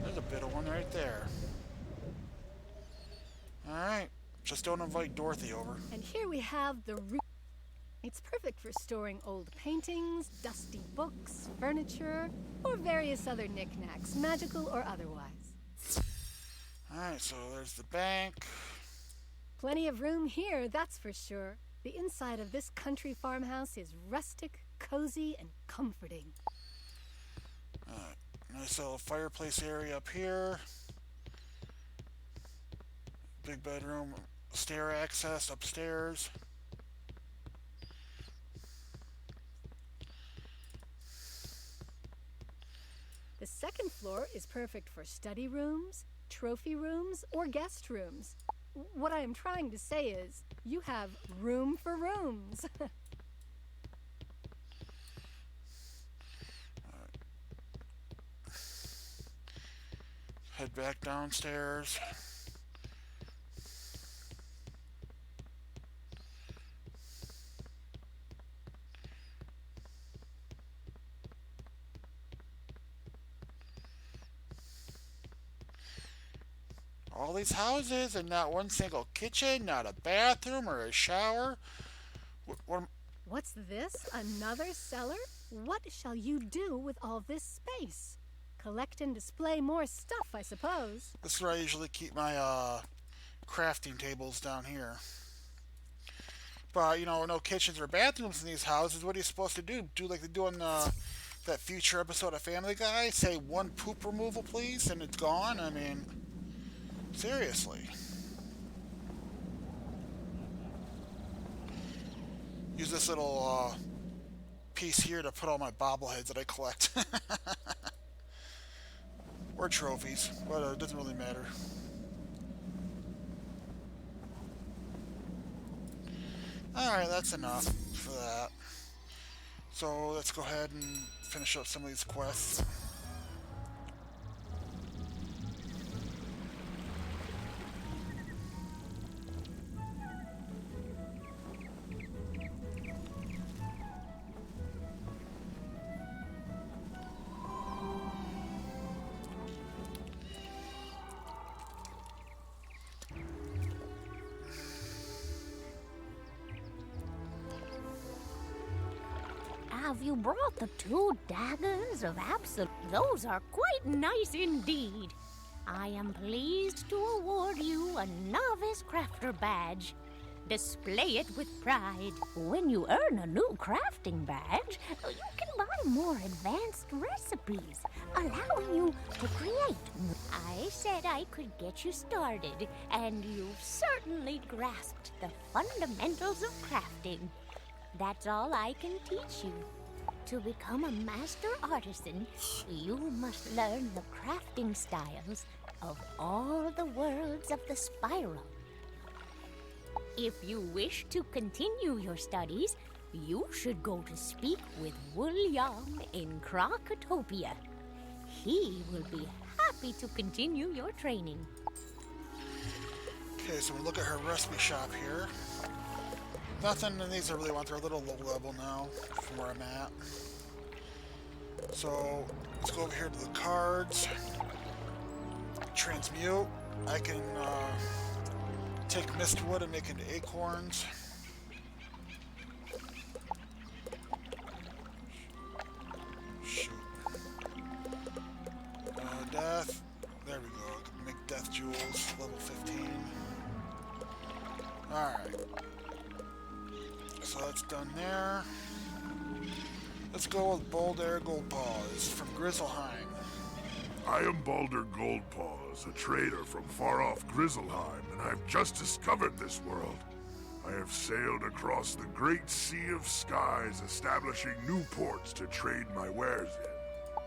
There's a bit of one right there. Alright, just don't invite Dorothy over. And here we have the roof. It's perfect for storing old paintings, dusty books, furniture, or various other knickknacks, magical or otherwise. Alright, so there's the bank. Plenty of room here, that's for sure. The inside of this country farmhouse is rustic, cozy, and comforting. Nice little fireplace area up here. Big bedroom, stair access upstairs. The second floor is perfect for study rooms, trophy rooms, or guest rooms. What I am trying to say is, you have room for rooms. Head back downstairs. All these houses and not one single kitchen, not a bathroom or a shower. What's this? Another cellar? What shall you do with all this space? Collect and display more stuff, I suppose. This is where I usually keep my crafting tables down here. But, you know, no kitchens or bathrooms in these houses. What are you supposed to do? Do like they do on that future episode of Family Guy? Say 1 poop removal, please, and it's gone? I mean, seriously. Use this little piece here to put all my bobbleheads that I collect. Or trophies, but it doesn't really matter. Alright, that's enough for that. So let's go ahead and finish up some of these quests. Have you brought the 2 daggers of Absol? Those are quite nice indeed. I am pleased to award you a Novice Crafter badge. Display it with pride. When you earn a new crafting badge, you can buy more advanced recipes, allowing you to create. I said I could get you started, and you've certainly grasped the fundamentals of crafting. That's all I can teach you. To become a master artisan, you must learn the crafting styles of all the worlds of the spiral. If you wish to continue your studies, you should go to speak with William in Krokotopia. He will be happy to continue your training. Okay, so we look at her recipe shop here. Nothing in these I really want. They're a little low level now from where I'm at. So let's go over here to the cards. Transmute. I can take mistwood and make into acorns. Shoot. Death. There we go. Make death jewels. Level 15. Alright. So that's done there. Let's go with Balder Goldpaws from Grizzleheim. I am Balder Goldpaws, a trader from far-off Grizzleheim, and I've just discovered this world. I have sailed across the great sea of skies, establishing new ports to trade my wares in.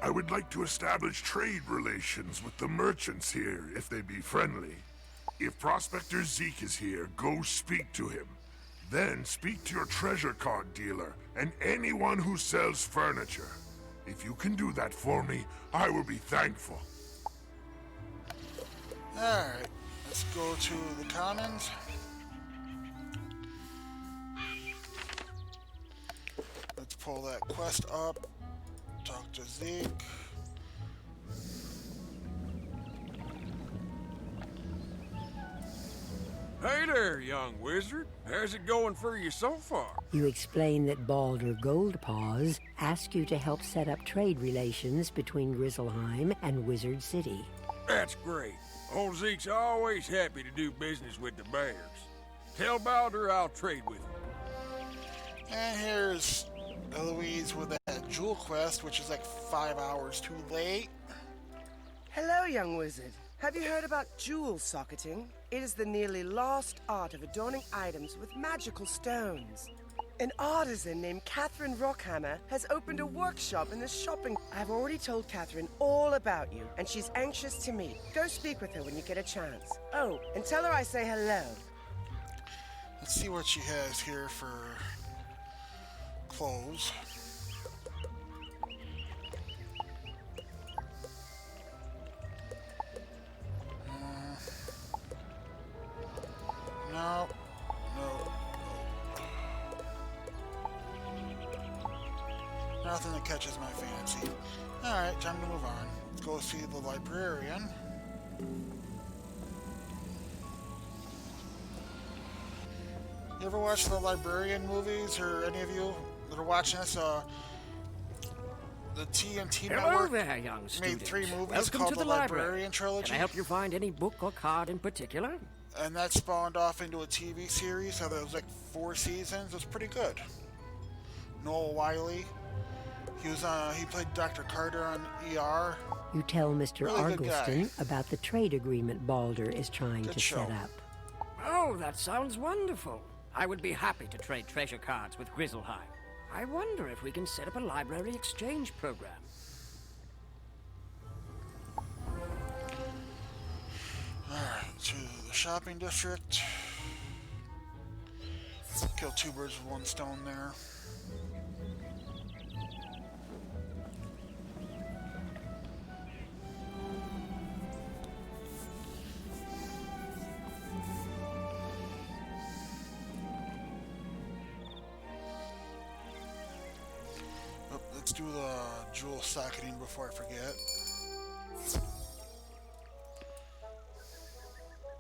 I would like to establish trade relations with the merchants here, if they be friendly. If Prospector Zeke is here, go speak to him. Then speak to your treasure card dealer and anyone who sells furniture. If you can do that for me, I will be thankful. Alright, let's go to the commons. Let's pull that quest up. Talk to Zeke. Hey there, young wizard. How's it going for you so far? You explain that Balder Goldpaws asked you to help set up trade relations between Grizzleheim and Wizard City. That's great. Old Zeke's always happy to do business with the bears. Tell Balder I'll trade with him. And here's Eloise with that jewel quest, which is like 5 hours too late. Hello, young wizard. Have you heard about jewel socketing? It is the nearly lost art of adorning items with magical stones. An artisan named Catherine Rockhammer has opened a workshop in the shopping. I've already told Catherine all about you, and she's anxious to meet. Go speak with her when you get a chance. Oh, and tell her I say hello. Let's see what she has here for clothes. No. Nothing that catches my fancy. Alright, time to move on. Let's go see the librarian. You ever watch the Librarian movies, or any of you that are watching this? The TNT Hello Network there, young made student. 3 movies Welcome called to the the library. Librarian Trilogy. Can I help you find any book or card in particular? And that spawned off into a TV series, so there was like 4 seasons. It was pretty good. Noel Wiley. He played Dr. Carter on ER. You tell Mr. Really good guy. Argleston about the trade agreement Balder is trying Good to show. set up. Oh, that sounds wonderful. I would be happy to trade treasure cards with Grizzleheim. I wonder if we can set up a library exchange program. Alright, to the shopping district. Kill 2 birds with 1 stone there. Oh, let's do the jewel socketing before I forget.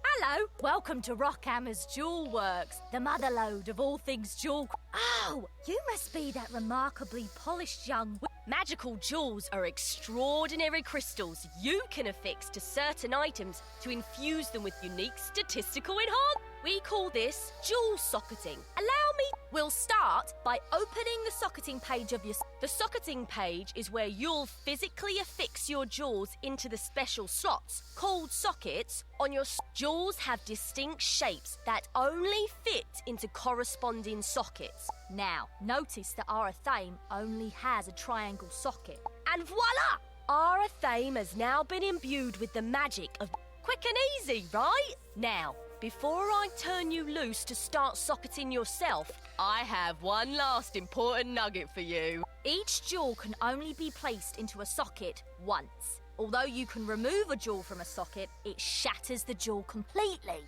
Hello. Welcome to Rockhammer's Jewel Works, the motherlode of all things jewel. Oh, you must be that remarkably polished young. Magical jewels are extraordinary crystals you can affix to certain items to infuse them with unique statistical enhancement. We call this jewel socketing. Allow me. We'll start by opening the socketing page of your... The socketing page is where you'll physically affix your jewels into the special slots, called sockets, on your... Jewels have distinct shapes that only fit into corresponding sockets. Now, notice that our theme only has a triangle socket. And voila! Our theme has now been imbued with the magic of... Quick and easy, right? Now, before I turn you loose to start socketing yourself, I have one last important nugget for you. Each jewel can only be placed into a socket once. Although you can remove a jewel from a socket, it shatters the jewel completely.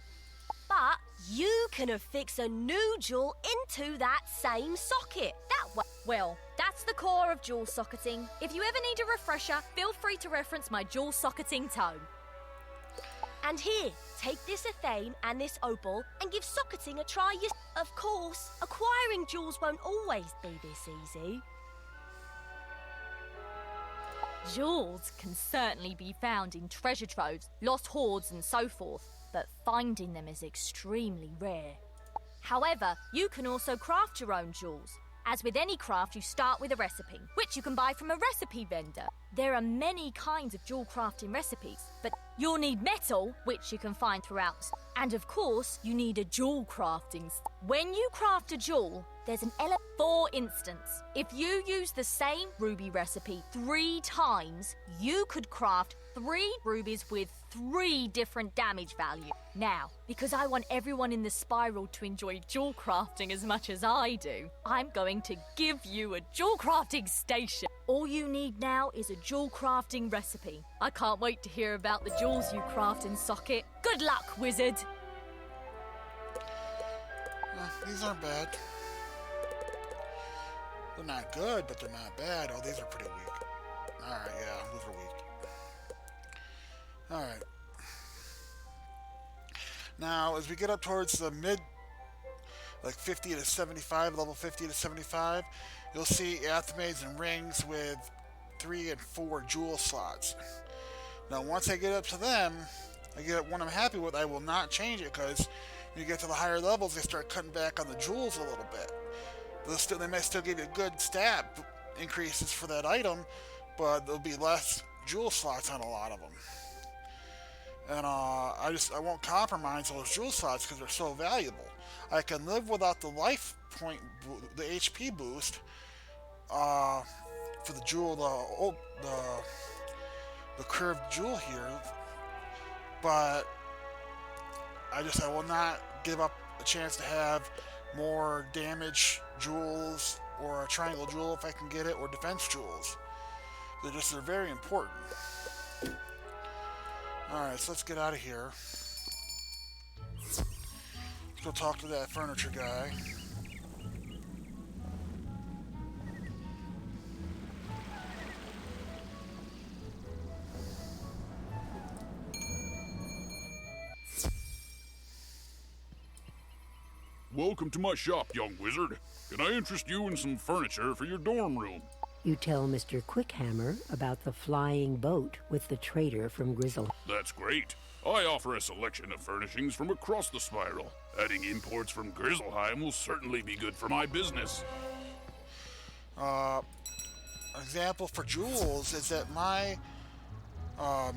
But you can affix a new jewel into that same socket. That way. Well, that's the core of jewel socketing. If you ever need a refresher, feel free to reference my jewel socketing tome. And here, take this athame and this opal and give socketing a try. Of course, acquiring jewels won't always be this easy. Jewels can certainly be found in treasure troves, lost hoards and so forth, but finding them is extremely rare. However, you can also craft your own jewels. As with any craft, you start with a recipe, which you can buy from a recipe vendor. There are many kinds of jewel crafting recipes, but you'll need metal, which you can find throughout. And of course, you need a jewel crafting. When you craft a jewel, there's an element. For instance, if you use the same ruby recipe 3 times, you could craft 3 rubies with 3 different damage values. Now, because I want everyone in the spiral to enjoy jewel crafting as much as I do, I'm going to give you a jewel crafting station. All you need now is a jewel crafting recipe. I can't wait to hear about the jewels you craft in Socket. Good luck, wizard! These aren't bad. They're not good, but they're not bad. Oh, these are pretty weak. Alright, yeah, those are weak. Alright. Now, as we get up towards the mid, like 50 to 75, level 50 to 75, you'll see athmades and rings with 3 and 4 jewel slots. Now, once I get up to them, I get one I'm happy with, I will not change it, because when you get to the higher levels, they start cutting back on the jewels a little bit. They may still give you good stat increases for that item, but there'll be less jewel slots on a lot of them. And I won't compromise those jewel slots because they're so valuable. I can live without the life point, the HP boost for the jewel, the curved jewel here, but I will not give up a chance to have more damage jewels or a triangle jewel if I can get it, or defense jewels. They're very important. Alright, so let's get out of here. Let's go talk to that furniture guy. Welcome to my shop, young wizard. Can I interest you in some furniture for your dorm room? You tell Mr. Quickhammer about the flying boat with the trader from Grizzle. That's great. I offer a selection of furnishings from across the spiral. Adding imports from Grizzleheim will certainly be good for my business. An example for jewels is that my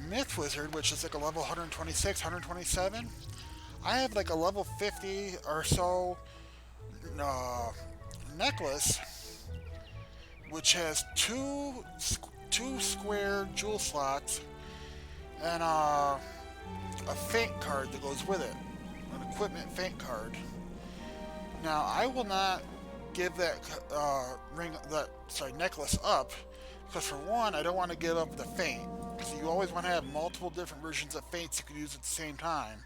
Myth Wizard, which is like a level 126, 127, I have like a level 50 or so necklace, which has two square jewel slots and a feint card that goes with it, an equipment feint card. Now, I will not give that necklace up, because for one, I don't want to give up the feint, because you always want to have multiple different versions of feints you can use at the same time.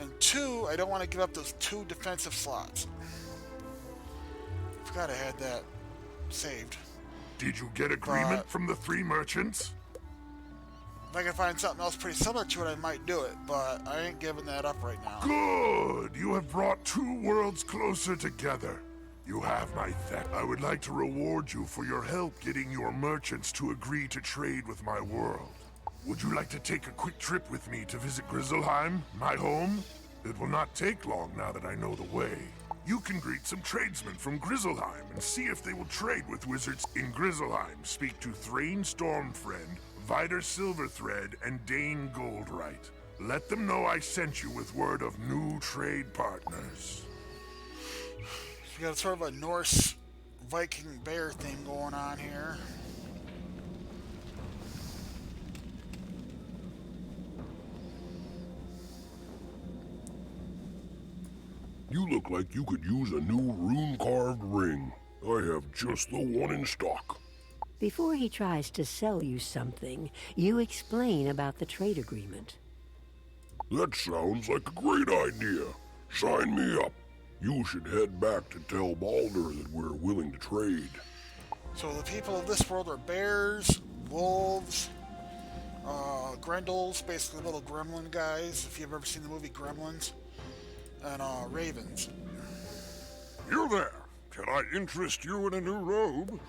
And 2, I don't want to give up those 2 defensive slots. Forgot I had that saved. Did you get agreement from the 3 merchants? If I can find something else pretty similar to it, I might do it, but I ain't giving that up right now. Good! You have brought two worlds closer together. You have my thanks. I would like to reward you for your help getting your merchants to agree to trade with my world. Would you like to take a quick trip with me to visit Grizzleheim, my home? It will not take long now that I know the way. You can greet some tradesmen from Grizzleheim and see if they will trade with wizards in Grizzleheim. Speak to Thrain Stormfriend, Vider Silverthread, and Dane Goldright. Let them know I sent you with word of new trade partners. You got sort of a Norse Viking bear thing going on here. You look like you could use a new rune-carved ring. I have just the one in stock. Before he tries to sell you something, you explain about the trade agreement. That sounds like a great idea. Sign me up. You should head back to tell Baldur that we're willing to trade. So the people of this world are bears, wolves, Grendels, basically little gremlin guys, if you've ever seen the movie Gremlins, and ravens. You there! Can I interest you in a new robe?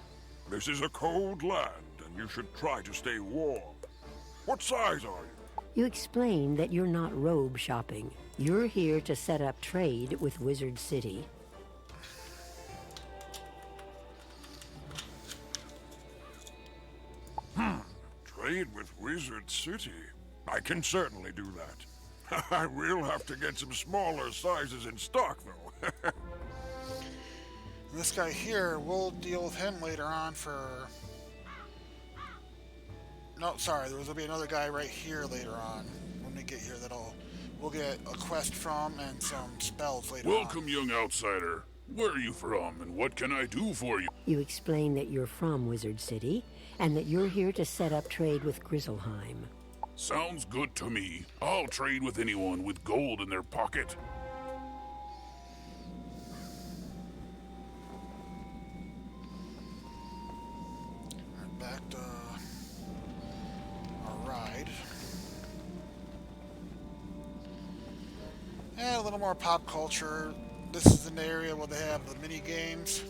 This is a cold land, and you should try to stay warm. What size are you? You explain that you're not robe shopping. You're here to set up trade with Wizard City. Trade with Wizard City? I can certainly do that. I will have to get some smaller sizes in stock, though. This guy here, we'll deal with him later on for... No, sorry, there'll be another guy right here later on. When we get here, we'll get a quest from and some spells later Welcome, young outsider. Where are you from, and what can I do for you? You explain that you're from Wizard City, and that you're here to set up trade with Grizzleheim. Sounds good to me. I'll trade with anyone with gold in their pocket. Back to our ride. And a little more pop culture. This is an area where they have the mini games.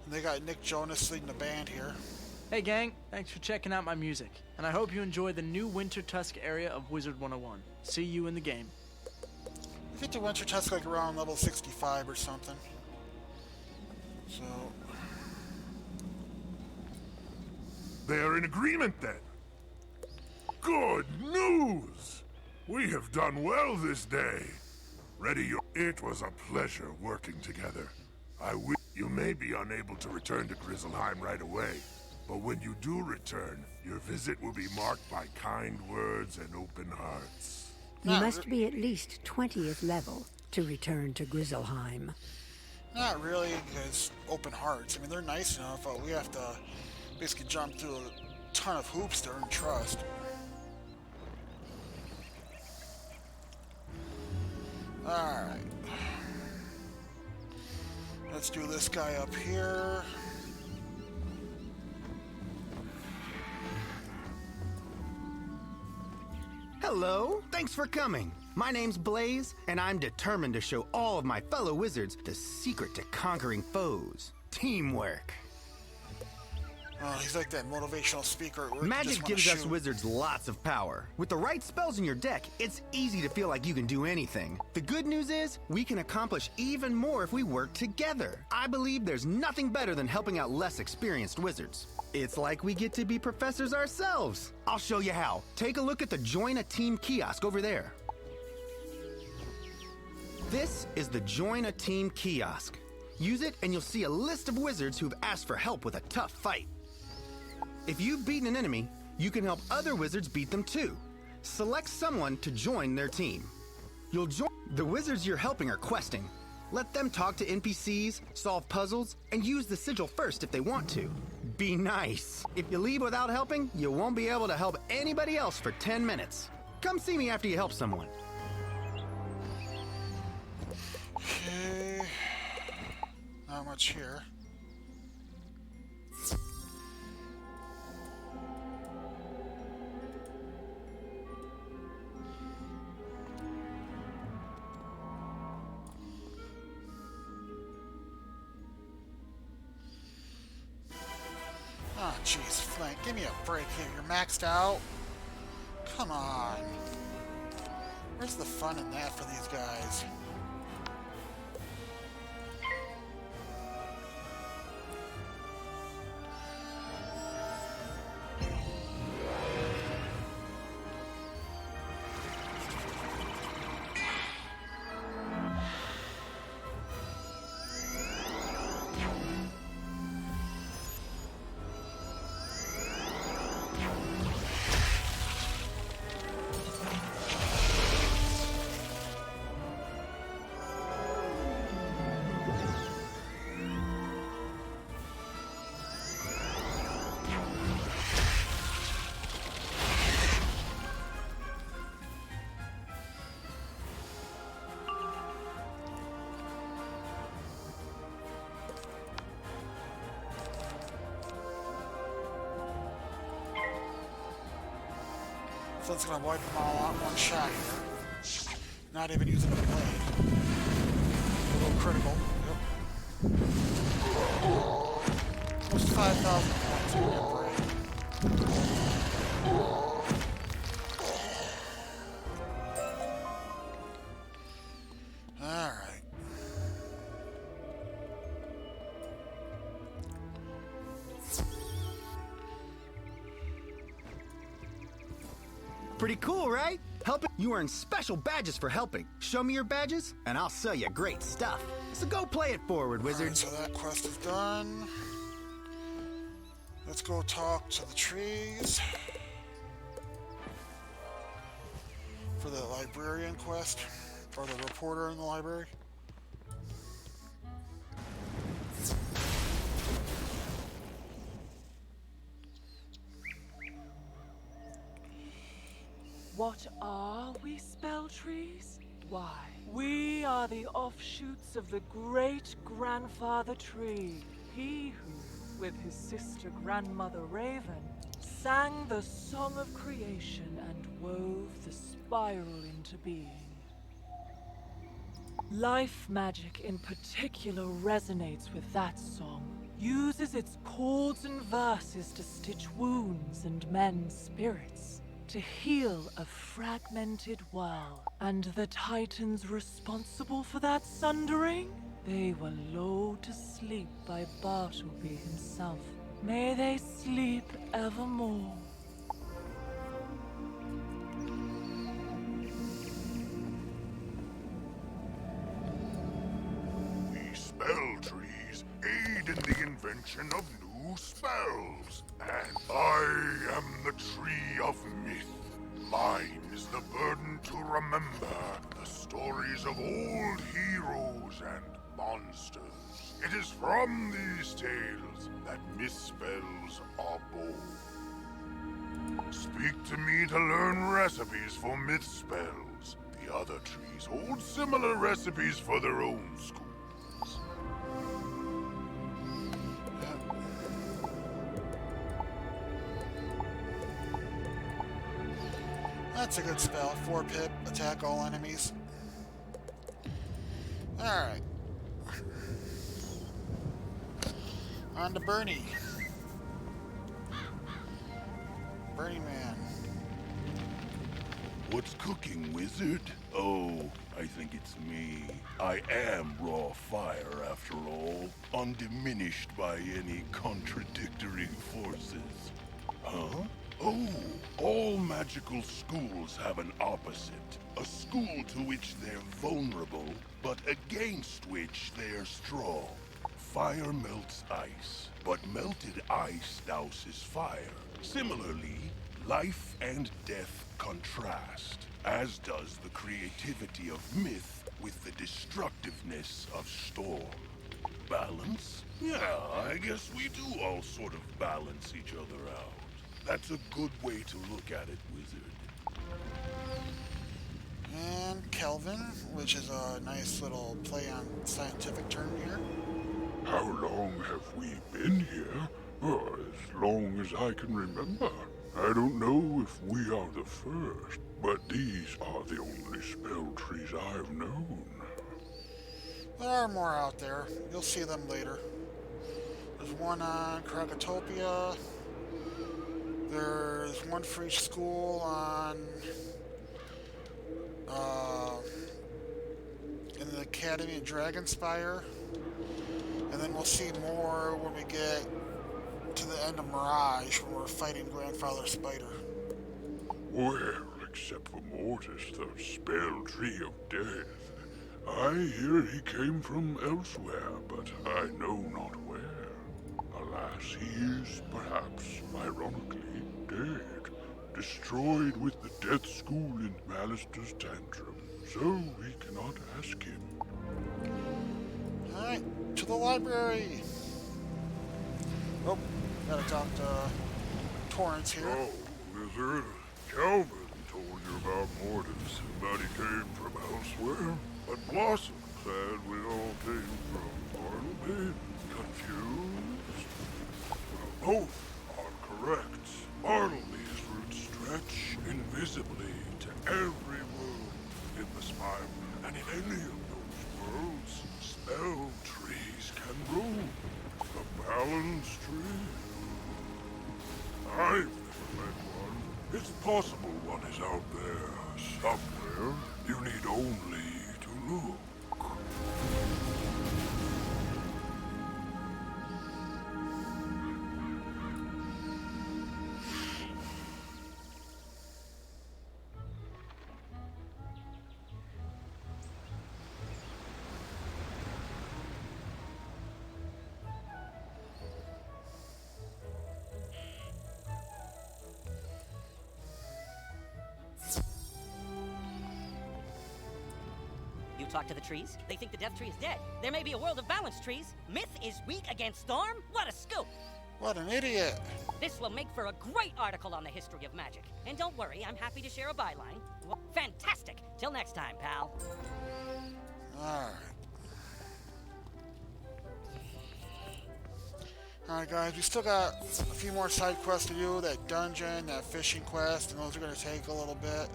And they got Nick Jonas leading the band here. Hey gang, thanks for checking out my music. And I hope you enjoy the new Winter Tusk area of Wizard 101. See you in the game. We get to Winter Tusk like around level 65 or something. So... They are in agreement then. Good news! We have done well this day. Ready your... It was a pleasure working together. You may be unable to return to Grizzleheim right away, but when you do return, your visit will be marked by kind words and open hearts. You must be at least 20th level to return to Grizzleheim. Not really, because open hearts. I mean, they're nice enough, but we have to basically jump through a ton of hoops to earn trust. Alright. Let's do this guy up here. Hello, thanks for coming. My name's Blaze, and I'm determined to show all of my fellow wizards the secret to conquering foes. Teamwork. Oh, he's like that motivational speaker. Magic gives us wizards lots of power. With the right spells in your deck, it's easy to feel like you can do anything. The good news is, we can accomplish even more if we work together. I believe there's nothing better than helping out less experienced wizards. It's like we get to be professors ourselves. I'll show you how. Take a look at the Join a Team kiosk over there. This is the Join a Team kiosk. Use it and you'll see a list of wizards who've asked for help with a tough fight. If you've beaten an enemy, you can help other wizards beat them too. Select someone to join their team. You'll join... The wizards you're helping are questing. Let them talk to NPCs, solve puzzles, and use the sigil first if they want to. Be nice. If you leave without helping, you won't be able to help anybody else for 10 minutes. Come see me after you help someone. Okay. Not much here. Give me a break here. You're maxed out. Come on. Where's the fun in that for these guys? So it's gonna wipe them all out in one shot here. Not even using the blade. A little critical. Yep. Close to 5,000 points. Give me a break. Alright. Pretty cool, right? Helping. You earn special badges for helping. Show me your badges, and I'll sell you great stuff. So go play it forward, wizard. Right, so that quest is done. Let's go talk to the trees for the librarian quest, or the reporter in the library. What are we, spell trees? Why, we are the offshoots of the great-grandfather tree. He who, with his sister grandmother Raven, sang the song of creation and wove the spiral into being. Life magic in particular resonates with that song, uses its chords and verses to stitch wounds and mend spirits, to heal a fragmented world. And the titans responsible for that sundering? They were lulled to sleep by Bartleby himself. May they sleep evermore. The spell trees aid in the invention of new spells. And I am the Tree of Myth. Mine is the burden to remember the stories of old heroes and monsters. It is from these tales that myth spells are born. Speak to me to learn recipes for myth spells. The other trees hold similar recipes for their own schools. That's a good spell. 4 pip, attack all enemies. Alright. On to Bernie. Bernie Man. What's cooking, wizard? Oh, I think it's me. I am raw fire, after all, undiminished by any contradictory forces. Huh? Oh, all magical schools have an opposite. A school to which they're vulnerable, but against which they're strong. Fire melts ice, but melted ice douses fire. Similarly, life and death contrast, as does the creativity of myth with the destructiveness of storm. Balance? Yeah, I guess we do all sort of balance each other out. That's a good way to look at it, wizard. And Kelvin, which is a nice little play on scientific term here. How long have we been here? Oh, as long as I can remember. I don't know if we are the first, but these are the only spell trees I've known. There are more out there. You'll see them later. There's one on Krakatopia. There's one for each school on in the Academy of Dragonspire, and then we'll see more when we get to the end of Mirage when we're fighting Grandfather Spider. Well, except for Mortis, the spell tree of death. I hear he came from elsewhere, but I know not where. Alas, he is, perhaps, ironically, dead. Destroyed with the death school in Malister's tantrum, so we cannot ask him. Alright, to the library! Oh, gotta talk to Torrance here. Oh, Wizard, Calvin told you about Mortis, but he came from elsewhere. But Blossom said we all came from Bartleby. Confused? Well, both are correct. Bartleby's roots stretch invisibly to every world in the spiral, and in any of those worlds, spell trees can grow. The balance tree? I've never met one. It's possible one is out there somewhere. You need only to look. You talk to the trees? They think the death tree is dead. There may be a world of balance trees. Myth is weak against storm? What a scoop! What an idiot! This will make for a great article on the history of magic. And don't worry, I'm happy to share a byline. Fantastic! Till next time, pal. Alright. Alright guys, we still got a few more side quests to do. That dungeon, that fishing quest, and those are going to take a little bit.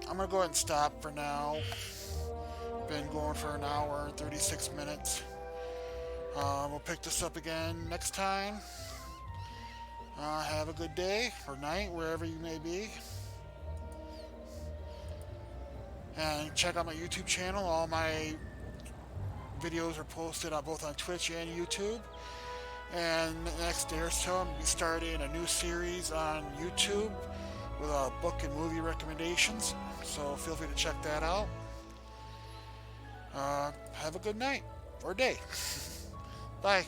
I'm going to go ahead and stop for now. Been going for an hour and 36 minutes. We'll pick this up again next time. Have a good day or night, wherever you may be. And check out my YouTube channel. All my videos are posted on both on Twitch and YouTube. And the next day or so, I'm going to be starting a new series on YouTube with book and movie recommendations. So feel free to check that out. Have a good night or day. Bye.